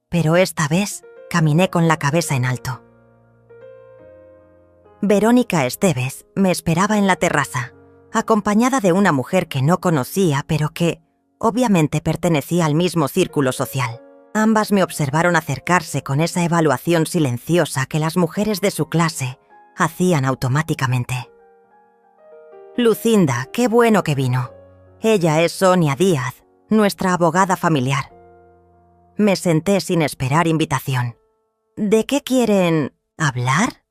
Speaker 1: Pero esta vez caminé con la cabeza en alto. Verónica Estevez me esperaba en la terraza, acompañada de una mujer que no conocía, pero que obviamente pertenecía al mismo círculo social. Ambas me observaron acercarse con esa evaluación silenciosa que las mujeres de su clase hacían automáticamente. Lucinda, qué bueno que vino. Ella es Sonia Díaz, nuestra abogada familiar. Me senté sin esperar invitación. ¿De qué quieren hablar?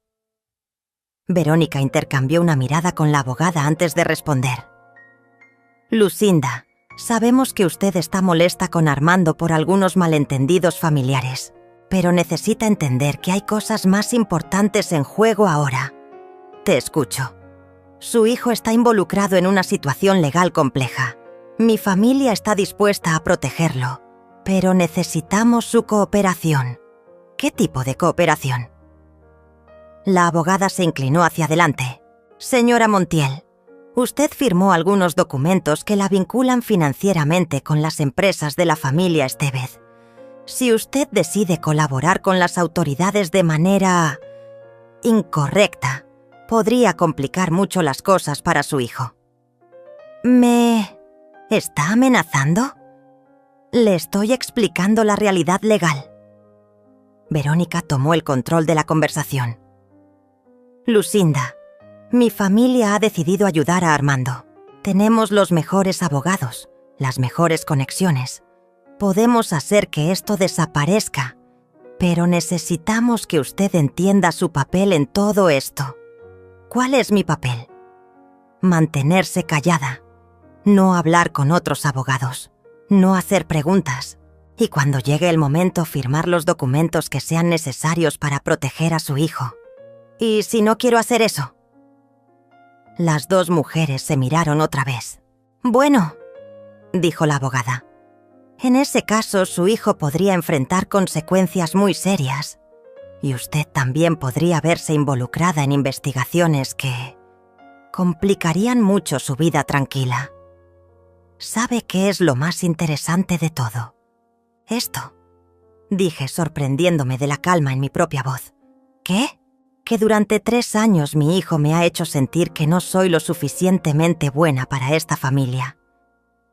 Speaker 1: Verónica intercambió una mirada con la abogada antes de responder. Lucinda, sabemos que usted está molesta con Armando por algunos malentendidos familiares, pero necesita entender que hay cosas más importantes en juego ahora. Te escucho. Su hijo está involucrado en una situación legal compleja. Mi familia está dispuesta a protegerlo, pero necesitamos su cooperación. ¿Qué tipo de cooperación? La abogada se inclinó hacia adelante. Señora Montiel, usted firmó algunos documentos que la vinculan financieramente con las empresas de la familia Estevez. Si usted decide colaborar con las autoridades de manera incorrecta, podría complicar mucho las cosas para su hijo. ¿Me está amenazando? Le estoy explicando la realidad legal. Verónica tomó el control de la conversación. Lucinda, mi familia ha decidido ayudar a Armando. Tenemos los mejores abogados, las mejores conexiones. Podemos hacer que esto desaparezca, pero necesitamos que usted entienda su papel en todo esto. ¿Cuál es mi papel? Mantenerse callada, no hablar con otros abogados, no hacer preguntas, y cuando llegue el momento firmar los documentos que sean necesarios para proteger a su hijo. ¿Y si no quiero hacer eso? Las dos mujeres se miraron otra vez. Bueno, dijo la abogada, en ese caso su hijo podría enfrentar consecuencias muy serias, y usted también podría verse involucrada en investigaciones que complicarían mucho su vida tranquila. ¿Sabe qué es lo más interesante de todo? Esto, dije sorprendiéndome de la calma en mi propia voz. ¿Qué? Que durante 3 años mi hijo me ha hecho sentir que no soy lo suficientemente buena para esta familia,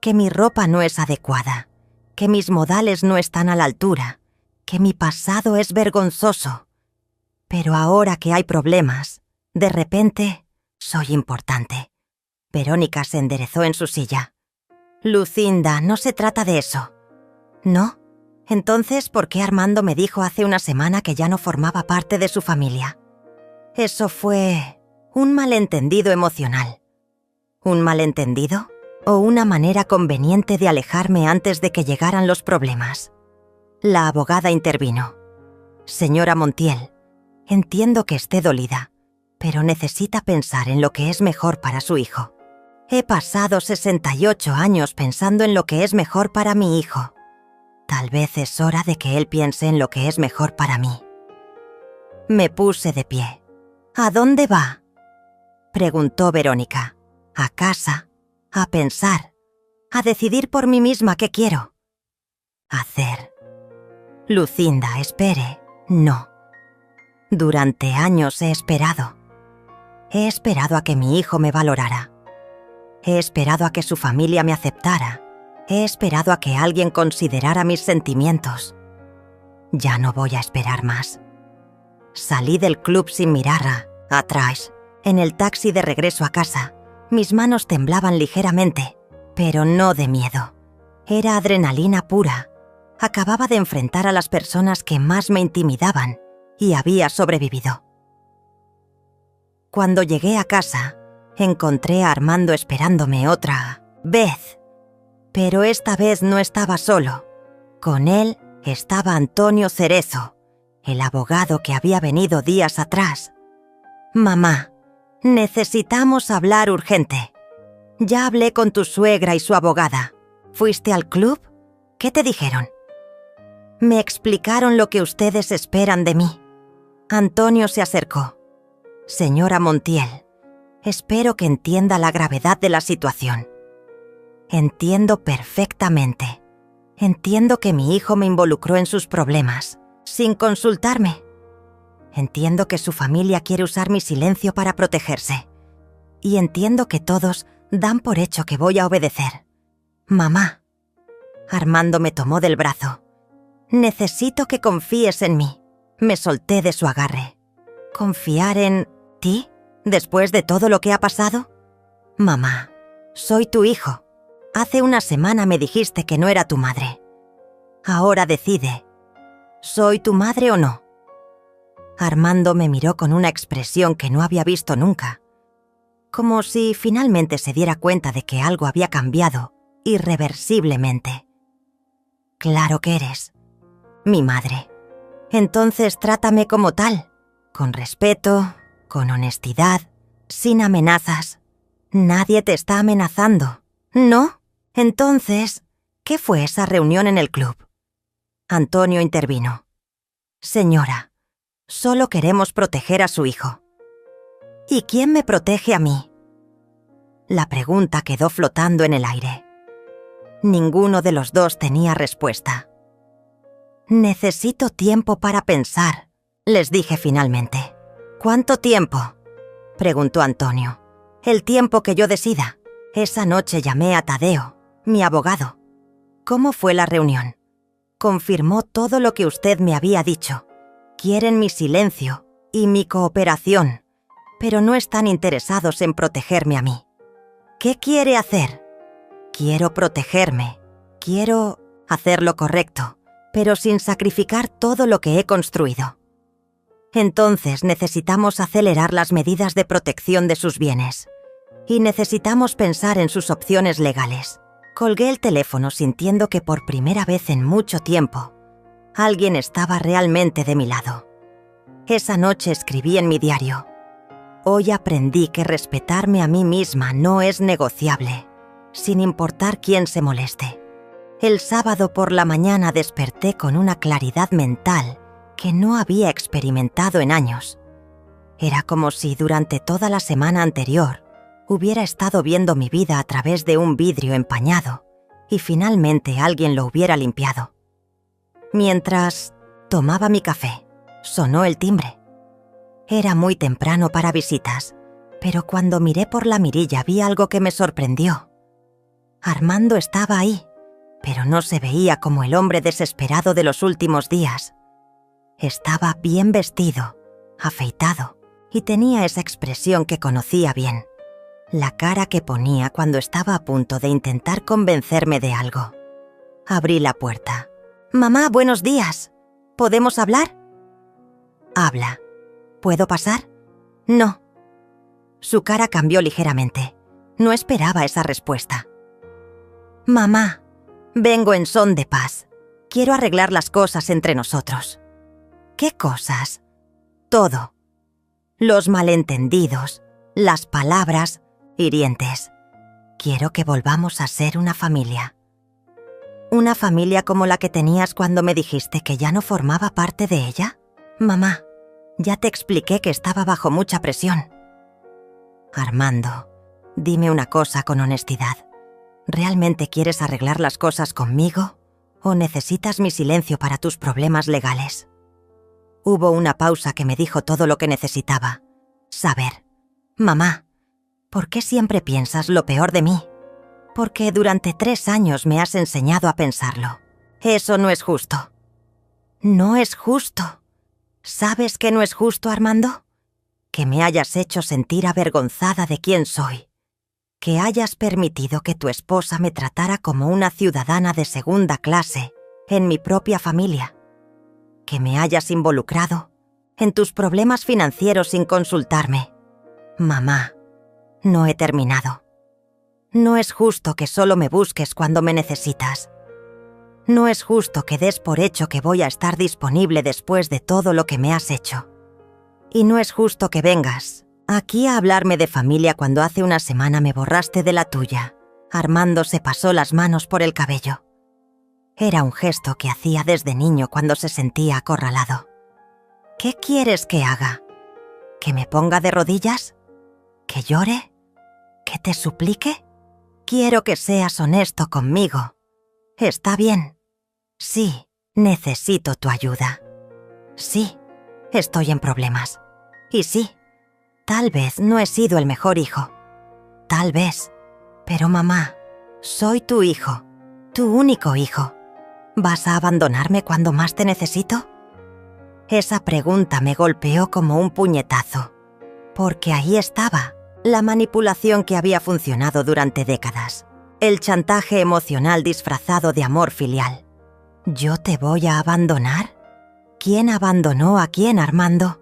Speaker 1: que mi ropa no es adecuada, que mis modales no están a la altura, que mi pasado es vergonzoso. Pero ahora que hay problemas, de repente, soy importante. Verónica se enderezó en su silla. Lucinda, no se trata de eso. ¿No? Entonces, ¿por qué Armando me dijo hace una semana que ya no formaba parte de su familia? Eso fue un malentendido emocional. ¿Un malentendido? ¿O una manera conveniente de alejarme antes de que llegaran los problemas? La abogada intervino. Señora Montiel, entiendo que esté dolida, pero necesita pensar en lo que es mejor para su hijo. He pasado 68 años pensando en lo que es mejor para mi hijo. Tal vez es hora de que él piense en lo que es mejor para mí. Me puse de pie. ¿A dónde va?, preguntó Verónica. A casa, a pensar, a decidir por mí misma qué quiero hacer. Lucinda, espere. No. Durante años he esperado. He esperado a que mi hijo me valorara. He esperado a que su familia me aceptara. He esperado a que alguien considerara mis sentimientos. Ya no voy a esperar más. Salí del club sin mirar atrás. En el taxi de regreso a casa, mis manos temblaban ligeramente, pero no de miedo. Era adrenalina pura. Acababa de enfrentar a las personas que más me intimidaban y había sobrevivido. Cuando llegué a casa, encontré a Armando esperándome otra vez. Pero esta vez no estaba solo. Con él estaba Antonio Cerezo, el abogado que había venido días atrás. «Mamá, necesitamos hablar urgente. Ya hablé con tu suegra y su abogada. ¿Fuiste al club? ¿Qué te dijeron?» «Me explicaron lo que ustedes esperan de mí». Antonio se acercó. «Señora Montiel, espero que entienda la gravedad de la situación. Entiendo perfectamente. Entiendo que mi hijo me involucró en sus problemas, sin consultarme. Entiendo que su familia quiere usar mi silencio para protegerse. Y entiendo que todos dan por hecho que voy a obedecer. Mamá». Armando me tomó del brazo. «Necesito que confíes en mí». Me solté de su agarre. «¿Confiar en ti? ¿Después de todo lo que ha pasado?» «Mamá, soy tu hijo. Hace una semana me dijiste que no era tu madre. Ahora decide. ¿Soy tu madre o no?» Armando me miró con una expresión que no había visto nunca. Como si finalmente se diera cuenta de que algo había cambiado irreversiblemente. «Claro que eres mi madre. Entonces trátame como tal, con respeto, con honestidad, sin amenazas. Nadie te está amenazando, ¿no? Entonces, ¿qué fue esa reunión en el club?» Antonio intervino. «Señora, solo queremos proteger a su hijo». «¿Y quién me protege a mí?» La pregunta quedó flotando en el aire. Ninguno de los dos tenía respuesta. «Necesito tiempo para pensar», les dije finalmente. «¿Cuánto tiempo?», preguntó Antonio. «El tiempo que yo decida». Esa noche llamé a Tadeo, mi abogado. «¿Cómo fue la reunión?» «Confirmó todo lo que usted me había dicho. Quieren mi silencio y mi cooperación, pero no están interesados en protegerme a mí». «¿Qué quiere hacer?» «Quiero protegerme. Quiero hacer lo correcto, pero sin sacrificar todo lo que he construido. Entonces necesitamos acelerar las medidas de protección de sus bienes. Y necesitamos pensar en sus opciones legales». Colgué el teléfono sintiendo que por primera vez en mucho tiempo, alguien estaba realmente de mi lado. Esa noche escribí en mi diario: «Hoy aprendí que respetarme a mí misma no es negociable, sin importar quién se moleste». El sábado por la mañana desperté con una claridad mental que no había experimentado en años. Era como si durante toda la semana anterior hubiera estado viendo mi vida a través de un vidrio empañado y finalmente alguien lo hubiera limpiado. Mientras tomaba mi café, sonó el timbre. Era muy temprano para visitas, pero cuando miré por la mirilla vi algo que me sorprendió. Armando estaba ahí, pero no se veía como el hombre desesperado de los últimos días. Estaba bien vestido, afeitado, y tenía esa expresión que conocía bien. La cara que ponía cuando estaba a punto de intentar convencerme de algo. Abrí la puerta. «Mamá, buenos días. ¿Podemos hablar?» «Habla. ¿Puedo pasar?» «No». Su cara cambió ligeramente. No esperaba esa respuesta. «Mamá, vengo en son de paz. Quiero arreglar las cosas entre nosotros». «¿Qué cosas?» «Todo. Los malentendidos, las palabras hirientes. Quiero que volvamos a ser una familia». «¿Una familia como la que tenías cuando me dijiste que ya no formaba parte de ella?» «Mamá, ya te expliqué que estaba bajo mucha presión». «Armando, dime una cosa con honestidad. ¿Realmente quieres arreglar las cosas conmigo o necesitas mi silencio para tus problemas legales?» Hubo una pausa que me dijo todo lo que necesitaba saber. Mamá, ¿por qué siempre piensas lo peor de mí? Porque durante 3 años me has enseñado a pensarlo. Eso no es justo. No es justo. ¿Sabes que no es justo, Armando? Que me hayas hecho sentir avergonzada de quién soy. Que hayas permitido que tu esposa me tratara como una ciudadana de segunda clase en mi propia familia. Que me hayas involucrado en tus problemas financieros sin consultarme. Mamá, no he terminado. No es justo que solo me busques cuando me necesitas. No es justo que des por hecho que voy a estar disponible después de todo lo que me has hecho. Y no es justo que vengas aquí a hablarme de familia cuando hace una semana me borraste de la tuya. Armando se pasó las manos por el cabello. Era un gesto que hacía desde niño cuando se sentía acorralado. ¿Qué quieres que haga? ¿Que me ponga de rodillas? ¿Que llore? ¿Que te suplique? Quiero que seas honesto conmigo. ¿Está bien? Sí, necesito tu ayuda. Sí, estoy en problemas. Y sí, tal vez no he sido el mejor hijo. Tal vez. Pero mamá, soy tu hijo, tu único hijo. ¿Vas a abandonarme cuando más te necesito? Esa pregunta me golpeó como un puñetazo, porque ahí estaba la manipulación que había funcionado durante décadas, el chantaje emocional disfrazado de amor filial. ¿Yo te voy a abandonar? ¿Quién abandonó a quién, Armando?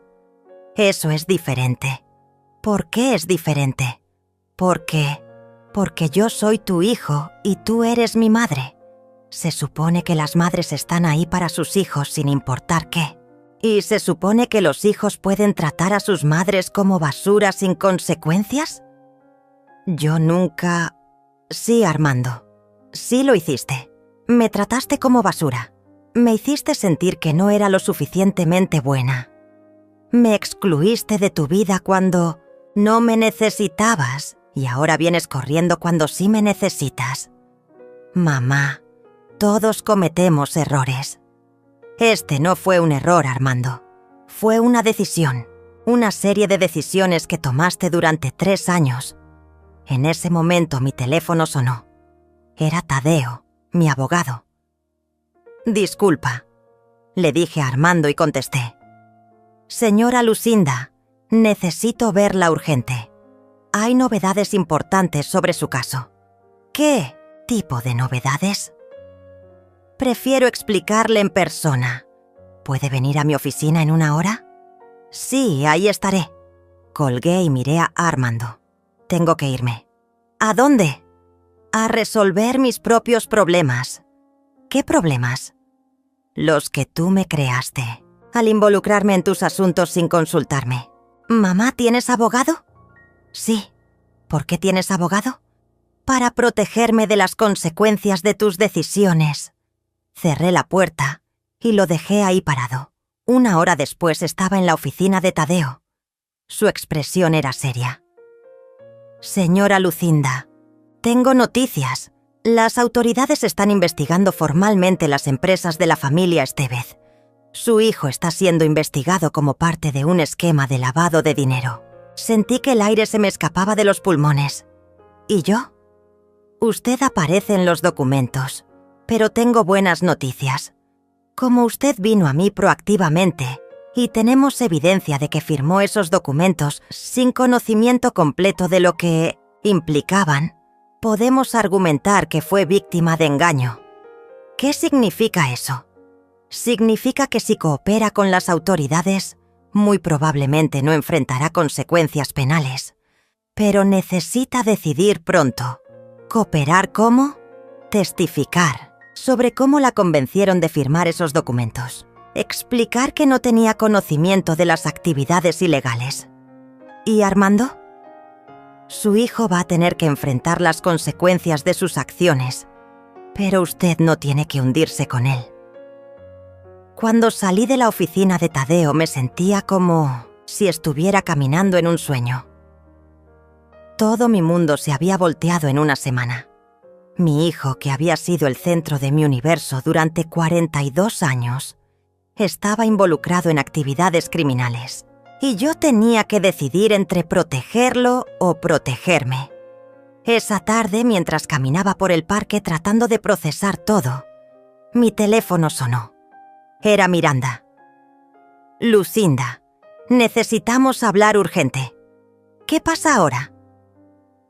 Speaker 1: Eso es diferente. ¿Por qué es diferente? Porque yo soy tu hijo y tú eres mi madre. Se supone que las madres están ahí para sus hijos sin importar qué. ¿Y se supone que los hijos pueden tratar a sus madres como basura sin consecuencias? Yo nunca... Sí, Armando. Sí lo hiciste. Me trataste como basura. Me hiciste sentir que no era lo suficientemente buena. Me excluiste de tu vida cuando no me necesitabas y ahora vienes corriendo cuando sí me necesitas. Mamá, todos cometemos errores. Este no fue un error, Armando. Fue una decisión, una serie de decisiones que tomaste durante 3 años. En ese momento mi teléfono sonó. Era Tadeo, mi abogado. Disculpa, le dije a Armando y contesté. Señora Lucinda, necesito verla urgente. Hay novedades importantes sobre su caso. ¿Qué tipo de novedades? Prefiero explicarle en persona. ¿Puede venir a mi oficina en 1 hora? Sí, ahí estaré. Colgué y miré a Armando. Tengo que irme. ¿A dónde? A resolver mis propios problemas. ¿Qué problemas? Los que tú me creaste, al involucrarme en tus asuntos sin consultarme. ¿Mamá, tienes abogado? Sí. ¿Por qué tienes abogado? Para protegerme de las consecuencias de tus decisiones. Cerré la puerta y lo dejé ahí parado. 1 hora después estaba en la oficina de Tadeo. Su expresión era seria. Señora Lucinda, tengo noticias. Las autoridades están investigando formalmente las empresas de la familia Estevez. Su hijo está siendo investigado como parte de un esquema de lavado de dinero. Sentí que el aire se me escapaba de los pulmones. ¿Y yo? Usted aparece en los documentos, pero tengo buenas noticias. Como usted vino a mí proactivamente y tenemos evidencia de que firmó esos documentos sin conocimiento completo de lo que implicaban, podemos argumentar que fue víctima de engaño. ¿Qué significa eso? Significa que si coopera con las autoridades, muy probablemente no enfrentará consecuencias penales. Pero necesita decidir pronto. ¿Cooperar cómo? Testificar sobre cómo la convencieron de firmar esos documentos. Explicar que no tenía conocimiento de las actividades ilegales. ¿Y Armando? Su hijo va a tener que enfrentar las consecuencias de sus acciones, pero usted no tiene que hundirse con él. Cuando salí de la oficina de Tadeo me sentía como si estuviera caminando en un sueño. Todo mi mundo se había volteado en 1 semana. Mi hijo, que había sido el centro de mi universo durante 42 años, estaba involucrado en actividades criminales. y yo tenía que decidir entre protegerlo o protegerme. Esa tarde, mientras caminaba por el parque tratando de procesar todo, mi teléfono sonó. Era Miranda. Lucinda, necesitamos hablar urgente. ¿Qué pasa ahora?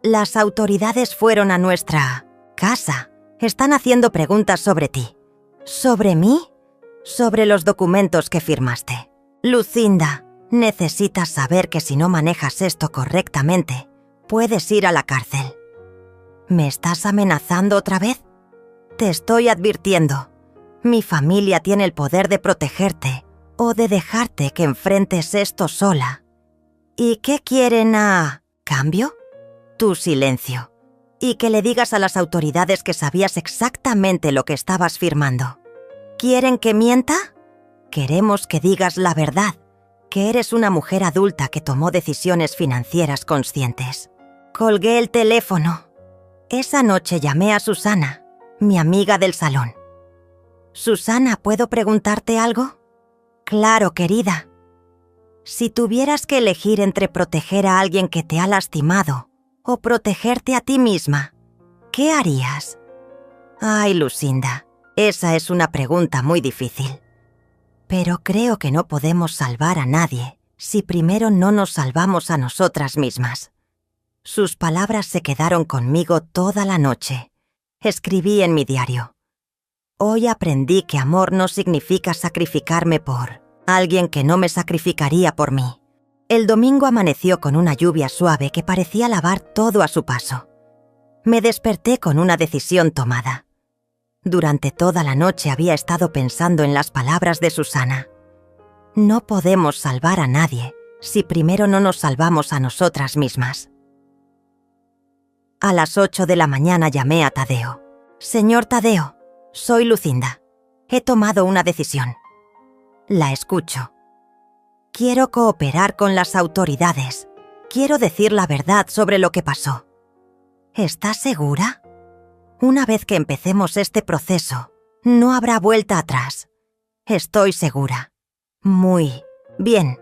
Speaker 1: Las autoridades fueron a nuestra casa. Están haciendo preguntas sobre ti. ¿Sobre mí? Sobre los documentos que firmaste. Lucinda, necesitas saber que si no manejas esto correctamente, puedes ir a la cárcel. ¿Me estás amenazando otra vez? Te estoy advirtiendo. Mi familia tiene el poder de protegerte o de dejarte que enfrentes esto sola. ¿Y qué quieren a cambio? Tu silencio. Y que le digas a las autoridades que sabías exactamente lo que estabas firmando. ¿Quieren que mienta? Queremos que digas la verdad, que eres una mujer adulta que tomó decisiones financieras conscientes. Colgué el teléfono. Esa noche llamé a Susana, mi amiga del salón. Susana, ¿puedo preguntarte algo? Claro, querida. Si tuvieras que elegir entre proteger a alguien que te ha lastimado o protegerte a ti misma, ¿qué harías? Ay, Lucinda, esa es una pregunta muy difícil. Pero creo que no podemos salvar a nadie si primero no nos salvamos a nosotras mismas. Sus palabras se quedaron conmigo toda la noche. Escribí en mi diario. Hoy aprendí que amor no significa sacrificarme por alguien que no me sacrificaría por mí. El domingo amaneció con una lluvia suave que parecía lavar todo a su paso. Me desperté con una decisión tomada. Durante toda la noche había estado pensando en las palabras de Susana. No podemos salvar a nadie si primero no nos salvamos a nosotras mismas. A las 8 de la mañana llamé a Tadeo. Señor Tadeo, soy Lucinda. He tomado una decisión. La escucho. Quiero cooperar con las autoridades. Quiero decir la verdad sobre lo que pasó. ¿Estás segura? Una vez que empecemos este proceso, no habrá vuelta atrás. Estoy segura. Muy bien.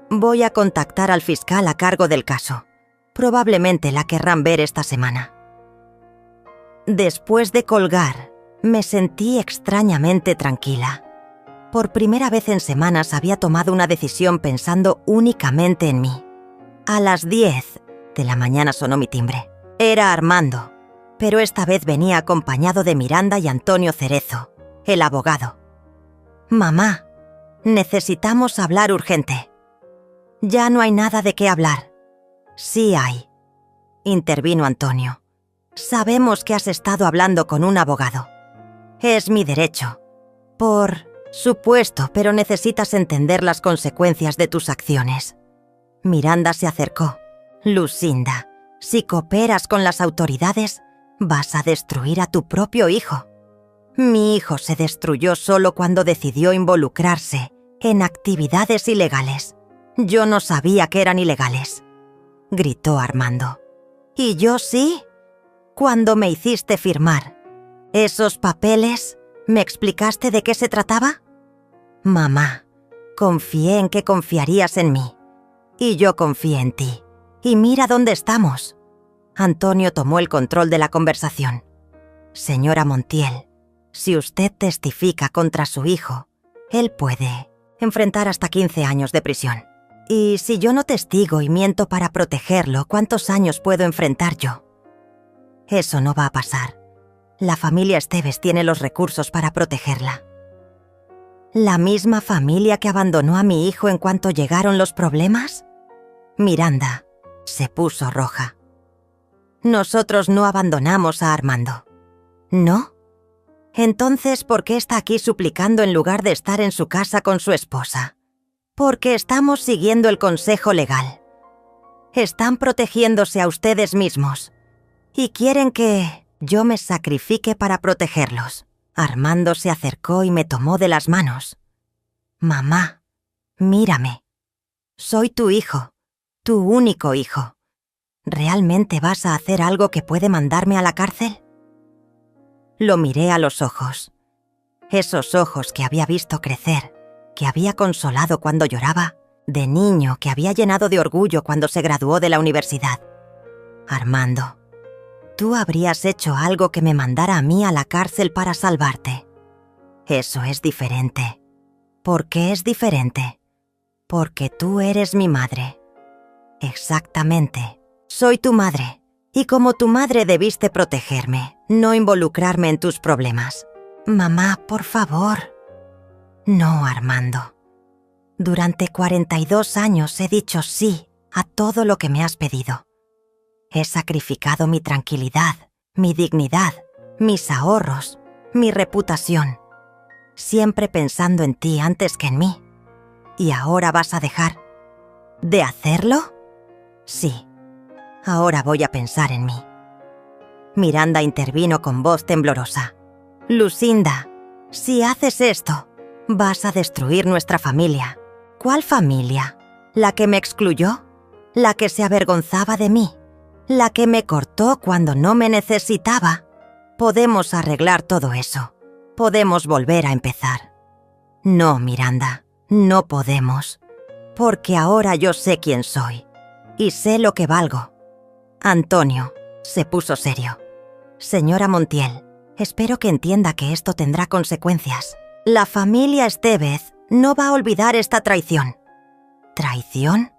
Speaker 1: Voy a contactar al fiscal a cargo del caso. Probablemente la querrán ver esta semana. Después de colgar, me sentí extrañamente tranquila. Por primera vez en semanas había tomado una decisión pensando únicamente en mí. A las 10 de la mañana sonó mi timbre. Era Armando, pero esta vez venía acompañado de Miranda y Antonio Cerezo, el abogado. Mamá, necesitamos hablar urgente. Ya no hay nada de qué hablar. Sí hay, intervino Antonio. Sabemos que has estado hablando con un abogado. Es mi derecho. Por supuesto, pero necesitas entender las consecuencias de tus acciones. Miranda se acercó. Lucinda, si cooperas con las autoridades, vas a destruir a tu propio hijo. Mi hijo se destruyó solo cuando decidió involucrarse en actividades ilegales. Yo no sabía que eran ilegales, gritó Armando. ¿Y yo sí? Cuando me hiciste firmar esos papeles, ¿me explicaste de qué se trataba? Mamá, confié en que confiarías en mí. Y yo confié en ti. Y mira dónde estamos. Antonio tomó el control de la conversación. Señora Montiel, si usted testifica contra su hijo, él puede enfrentar hasta 15 años de prisión. Y si yo no testigo y miento para protegerlo, ¿cuántos años puedo enfrentar yo? Eso no va a pasar. La familia Esteves tiene los recursos para protegerla. ¿La misma familia que abandonó a mi hijo en cuanto llegaron los problemas? Miranda se puso roja. Nosotros no abandonamos a Armando. ¿No? Entonces, ¿por qué está aquí suplicando en lugar de estar en su casa con su esposa? Porque estamos siguiendo el consejo legal. Están protegiéndose a ustedes mismos. Y quieren que yo me sacrifique para protegerlos. Armando se acercó y me tomó de las manos. Mamá, mírame. Soy tu hijo, tu único hijo. ¿Realmente vas a hacer algo que puede mandarme a la cárcel? Lo miré a los ojos. Esos ojos que había visto crecer, que había consolado cuando lloraba, de niño que había llenado de orgullo cuando se graduó de la universidad. Armando, tú habrías hecho algo que me mandara a mí a la cárcel para salvarte. Eso es diferente. ¿Por qué es diferente? Porque tú eres mi madre. Exactamente. Soy tu madre. Y como tu madre debiste protegerme, no involucrarme en tus problemas. Mamá, por favor. No, Armando. Durante 42 años he dicho sí a todo lo que me has pedido. He sacrificado mi tranquilidad, mi dignidad, mis ahorros, mi reputación, siempre pensando en ti antes que en mí. ¿Y ahora vas a dejar de hacerlo? Sí, ahora voy a pensar en mí. Miranda intervino con voz temblorosa. Lucinda, si haces esto, vas a destruir nuestra familia. ¿Cuál familia? ¿La que me excluyó? ¿La que se avergonzaba de mí? ¿La que me cortó cuando no me necesitaba? Podemos arreglar todo eso. Podemos volver a empezar. No, Miranda, no podemos. Porque ahora yo sé quién soy. Y sé lo que valgo. Antonio se puso serio. Señora Montiel, espero que entienda que esto tendrá consecuencias. La familia Estevez no va a olvidar esta traición. ¿Traición?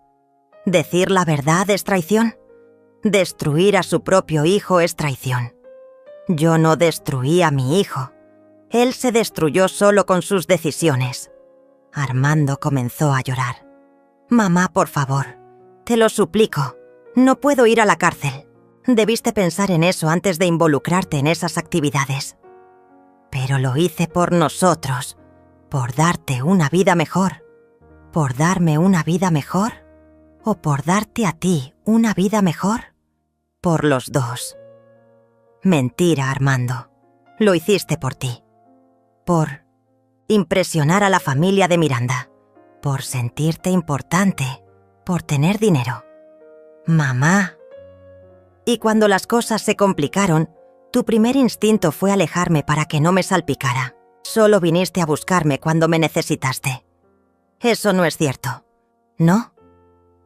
Speaker 1: ¿Decir la verdad es traición? Destruir a su propio hijo es traición. Yo no destruí a mi hijo. Él se destruyó solo con sus decisiones. Armando comenzó a llorar. Mamá, por favor, te lo suplico. No puedo ir a la cárcel. Debiste pensar en eso antes de involucrarte en esas actividades. Pero lo hice por nosotros, por darte una vida mejor. ¿Por darme una vida mejor? ¿O por darte a ti una vida mejor? Por los dos. Mentira, Armando. Lo hiciste por ti. Por impresionar a la familia de Miranda. Por sentirte importante. Por tener dinero. Mamá. Y cuando las cosas se complicaron, tu primer instinto fue alejarme para que no me salpicara. Solo viniste a buscarme cuando me necesitaste. Eso no es cierto, ¿no?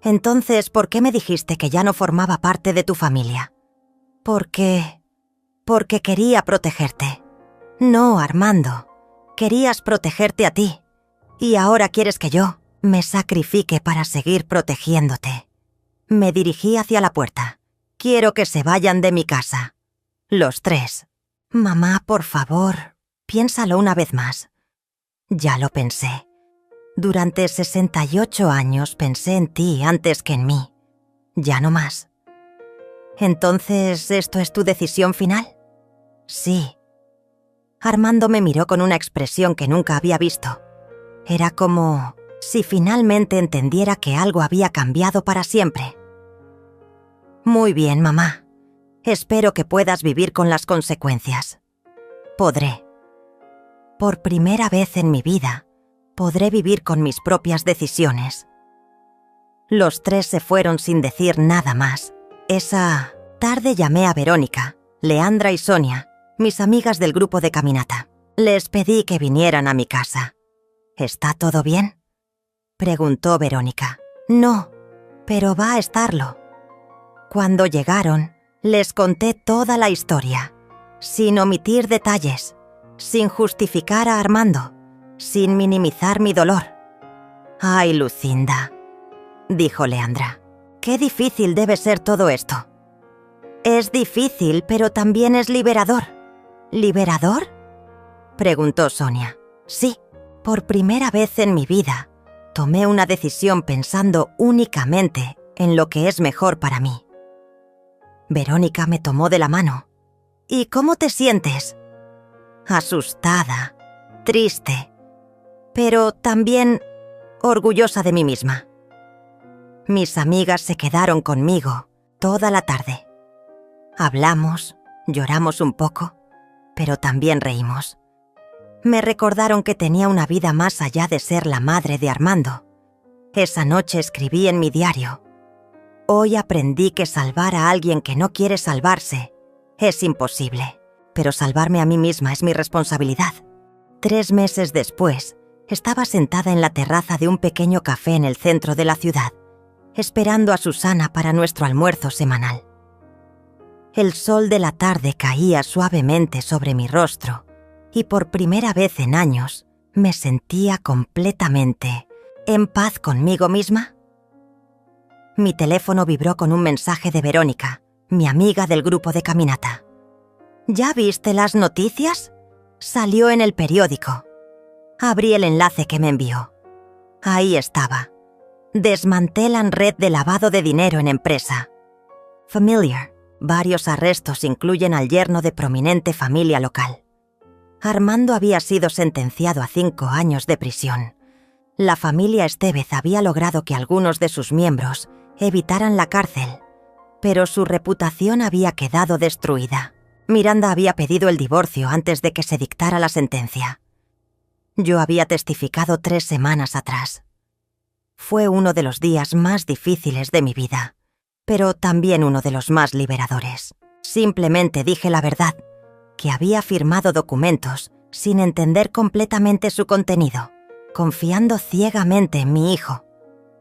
Speaker 1: Entonces, ¿por qué me dijiste que ya no formaba parte de tu familia? Porque quería protegerte. No, Armando. Querías protegerte a ti. Y ahora quieres que yo me sacrifique para seguir protegiéndote. Me dirigí hacia la puerta. Quiero que se vayan de mi casa. Los tres. Mamá, por favor, piénsalo una vez más. Ya lo pensé. Durante 68 años pensé en ti antes que en mí. Ya no más. ¿Entonces esto es tu decisión final? Sí. Armando me miró con una expresión que nunca había visto. Era como si finalmente entendiera que algo había cambiado para siempre. Muy bien, mamá. Espero que puedas vivir con las consecuencias. Podré. Por primera vez en mi vida, podré vivir con mis propias decisiones. Los tres se fueron sin decir nada más. Esa tarde llamé a Verónica, Leandra y Sonia, mis amigas del grupo de caminata. Les pedí que vinieran a mi casa. ¿Está todo bien?, preguntó Verónica. No, pero va a estarlo. Cuando llegaron, les conté toda la historia, sin omitir detalles, sin justificar a Armando, sin minimizar mi dolor. «Ay, Lucinda», dijo Leandra, «qué difícil debe ser todo esto». «Es difícil, pero también es liberador». «¿Liberador?», preguntó Sonia. «Sí, por primera vez en mi vida, tomé una decisión pensando únicamente en lo que es mejor para mí». Verónica me tomó de la mano. «¿Y cómo te sientes?» «Asustada, triste, pero también orgullosa de mí misma». Mis amigas se quedaron conmigo toda la tarde. Hablamos, lloramos un poco, pero también reímos. Me recordaron que tenía una vida más allá de ser la madre de Armando. Esa noche escribí en mi diario: «Hoy aprendí que salvar a alguien que no quiere salvarse es imposible, pero salvarme a mí misma es mi responsabilidad». 3 meses después, Estaba sentada en la terraza de un pequeño café en el centro de la ciudad, esperando a Susana para nuestro almuerzo semanal. El sol de la tarde caía suavemente sobre mi rostro y por primera vez en años me sentía completamente en paz conmigo misma. Mi teléfono vibró con un mensaje de Verónica, mi amiga del grupo de caminata. ¿Ya viste las noticias? Salió en el periódico. Abrí el enlace que me envió. Ahí estaba. Desmantelan red de lavado de dinero en empresa. Familiar. Varios arrestos incluyen al yerno de prominente familia local. Armando había sido sentenciado a 5 años de prisión. La familia Estevez había logrado que algunos de sus miembros evitaran la cárcel, pero su reputación había quedado destruida. Miranda había pedido el divorcio antes de que se dictara la sentencia. Yo había testificado 3 semanas atrás. Fue uno de los días más difíciles de mi vida, pero también uno de los más liberadores. Simplemente dije la verdad, que había firmado documentos sin entender completamente su contenido, confiando ciegamente en mi hijo.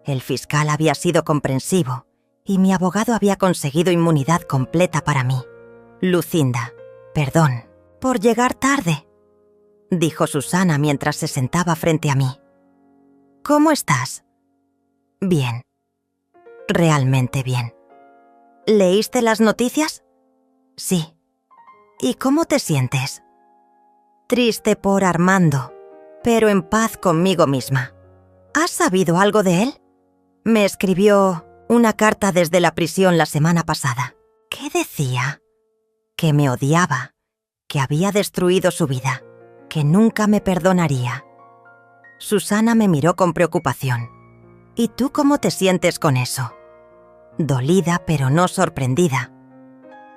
Speaker 1: El fiscal había sido comprensivo y mi abogado había conseguido inmunidad completa para mí. Lucinda, perdón por llegar tarde, dijo Susana mientras se sentaba frente a mí. ¿Cómo estás? Bien. Realmente bien. ¿Leíste las noticias? Sí. ¿Y cómo te sientes? Triste por Armando, pero en paz conmigo misma. ¿Has sabido algo de él? Me escribió una carta desde la prisión la semana pasada. ¿Qué decía? Que me odiaba, que había destruido su vida, que nunca me perdonaría. Susana me miró con preocupación. ¿Y tú cómo te sientes con eso? Dolida, pero no sorprendida.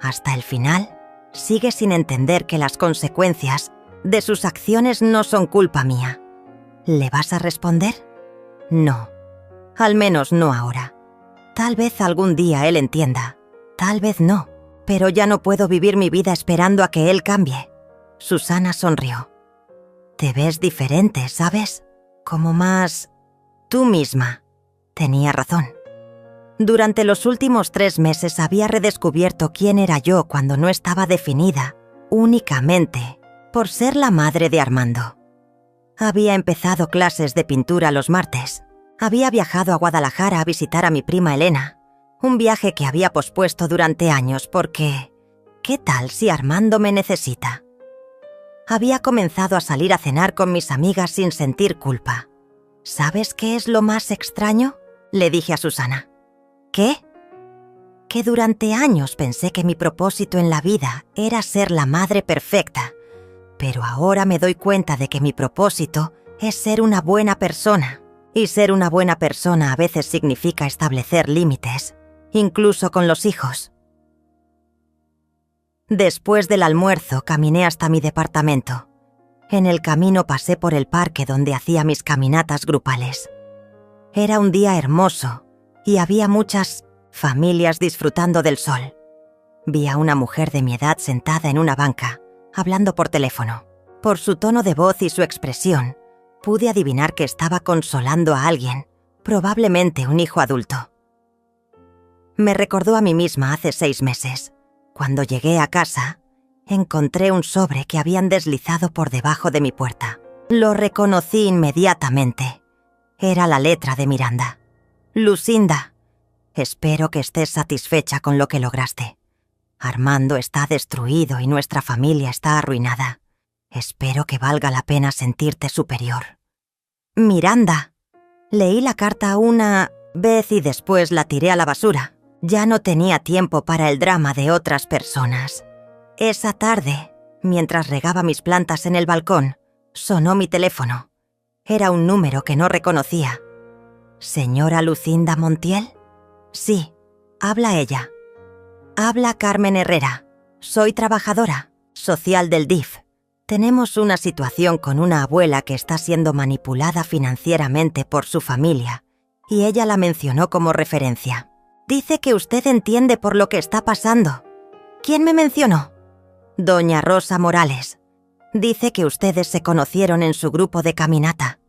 Speaker 1: Hasta el final, sigue sin entender que las consecuencias de sus acciones no son culpa mía. ¿Le vas a responder? No. Al menos no ahora. Tal vez algún día él entienda. Tal vez no. Pero ya no puedo vivir mi vida esperando a que él cambie. Susana sonrió. Te ves diferente, ¿sabes? Como más tú misma. Tenía razón. Durante los últimos 3 meses había redescubierto quién era yo cuando no estaba definida únicamente por ser la madre de Armando. Había empezado clases de pintura los martes. Había viajado a Guadalajara a visitar a mi prima Elena, un viaje que había pospuesto durante años porque ¿qué tal si Armando me necesita? Había comenzado a salir a cenar con mis amigas sin sentir culpa. ¿Sabes qué es lo más extraño? Le dije a Susana. ¿Qué? Que durante años pensé que mi propósito en la vida era ser la madre perfecta, pero ahora me doy cuenta de que mi propósito es ser una buena persona. Y ser una buena persona a veces significa establecer límites, incluso con los hijos. Después del almuerzo caminé hasta mi departamento. En el camino pasé por el parque donde hacía mis caminatas grupales. Era un día hermoso y había muchas familias disfrutando del sol. Vi a una mujer de mi edad sentada en una banca, hablando por teléfono. Por su tono de voz y su expresión, pude adivinar que estaba consolando a alguien, probablemente un hijo adulto. Me recordó a mí misma hace 6 meses. Cuando llegué a casa, encontré un sobre que habían deslizado por debajo de mi puerta. Lo reconocí inmediatamente. Era la letra de Miranda. Lucinda, espero que estés satisfecha con lo que lograste. Armando está destruido y nuestra familia está arruinada. Espero que valga la pena sentirte superior. Miranda. Leí la carta una vez y después la tiré a la basura. Ya no tenía tiempo para el drama de otras personas. Esa tarde, mientras regaba mis plantas en el balcón, sonó mi teléfono. Era un número que no reconocía. ¿Señora Lucinda Montiel? Sí, habla ella. Habla Carmen Herrera. Soy trabajadora social del DIF. Tenemos una situación con una abuela que está siendo manipulada financieramente por su familia, y ella la mencionó como referencia. Dice que usted entiende por lo que está pasando. ¿Quién me mencionó? Doña Rosa Morales. Dice que ustedes se conocieron en su grupo de caminata.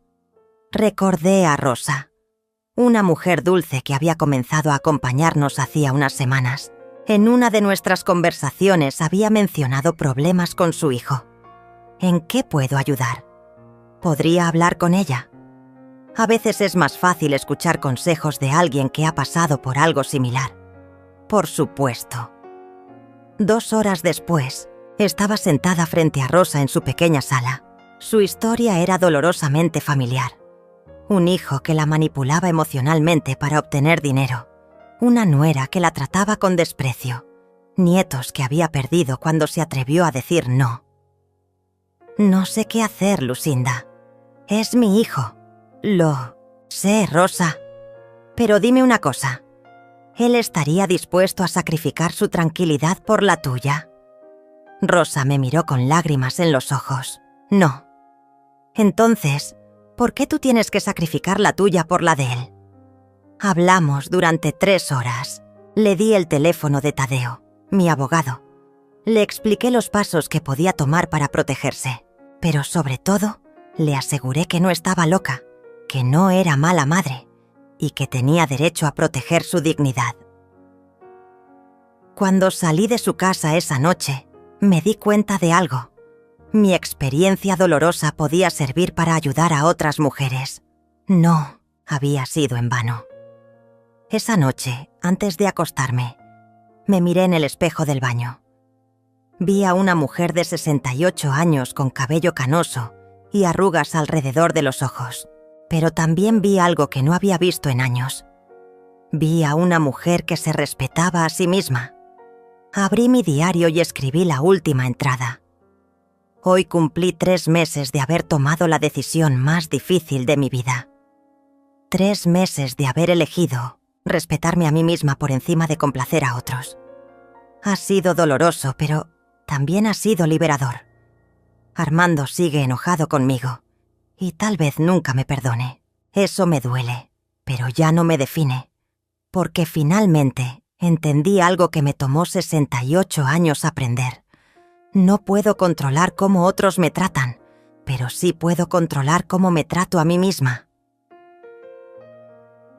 Speaker 1: Recordé a Rosa, una mujer dulce que había comenzado a acompañarnos hacía unas semanas. En una de nuestras conversaciones había mencionado problemas con su hijo. ¿En qué puedo ayudar? ¿Podría hablar con ella? A veces es más fácil escuchar consejos de alguien que ha pasado por algo similar. Por supuesto. 2 horas después, estaba sentada frente a Rosa en su pequeña sala. Su historia era dolorosamente familiar. Un hijo que la manipulaba emocionalmente para obtener dinero. Una nuera que la trataba con desprecio. Nietos que había perdido cuando se atrevió a decir no. No sé qué hacer, Lucinda. Es mi hijo. Lo sé, Rosa. Pero dime una cosa. ¿Él estaría dispuesto a sacrificar su tranquilidad por la tuya? Rosa me miró con lágrimas en los ojos. No. Entonces, ¿por qué tú tienes que sacrificar la tuya por la de él? Hablamos durante 3 horas. Le di el teléfono de Tadeo, mi abogado. Le expliqué los pasos que podía tomar para protegerse, pero sobre todo, le aseguré que no estaba loca, que no era mala madre y que tenía derecho a proteger su dignidad. Cuando salí de su casa esa noche, me di cuenta de algo. Mi experiencia dolorosa podía servir para ayudar a otras mujeres. No había sido en vano. Esa noche, antes de acostarme, me miré en el espejo del baño. Vi a una mujer de 68 años con cabello canoso y arrugas alrededor de los ojos, pero también vi algo que no había visto en años. Vi a una mujer que se respetaba a sí misma. Abrí mi diario y escribí la última entrada. Hoy cumplí 3 meses de haber tomado la decisión más difícil de mi vida. 3 meses de haber elegido respetarme a mí misma por encima de complacer a otros. Ha sido doloroso, pero también ha sido liberador. Armando sigue enojado conmigo y tal vez nunca me perdone. Eso me duele, pero ya no me define, porque finalmente entendí algo que me tomó 68 años aprender. No puedo controlar cómo otros me tratan, pero sí puedo controlar cómo me trato a mí misma.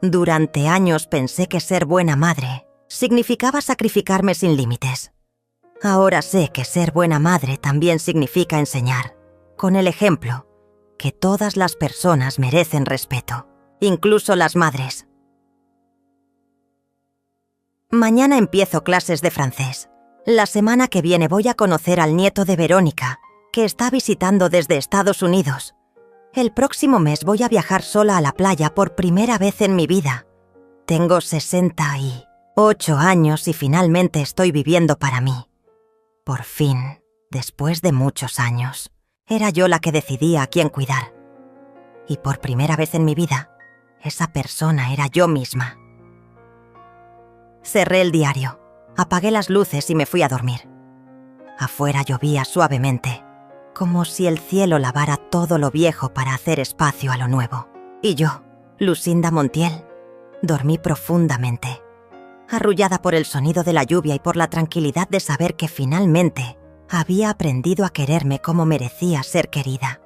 Speaker 1: Durante años pensé que ser buena madre significaba sacrificarme sin límites. Ahora sé que ser buena madre también significa enseñar, con el ejemplo, que todas las personas merecen respeto, incluso las madres. Mañana empiezo clases de francés. La semana que viene voy a conocer al nieto de Verónica, que está visitando desde Estados Unidos. El próximo mes voy a viajar sola a la playa por primera vez en mi vida. Tengo 68 años y finalmente estoy viviendo para mí. Por fin, después de muchos años, era yo la que decidía a quién cuidar. Y por primera vez en mi vida, esa persona era yo misma. Cerré el diario, apagué las luces y me fui a dormir. Afuera llovía suavemente, como si el cielo lavara todo lo viejo para hacer espacio a lo nuevo. Y yo, Lucinda Montiel, dormí profundamente, arrullada por el sonido de la lluvia y por la tranquilidad de saber que finalmente había aprendido a quererme como merecía ser querida.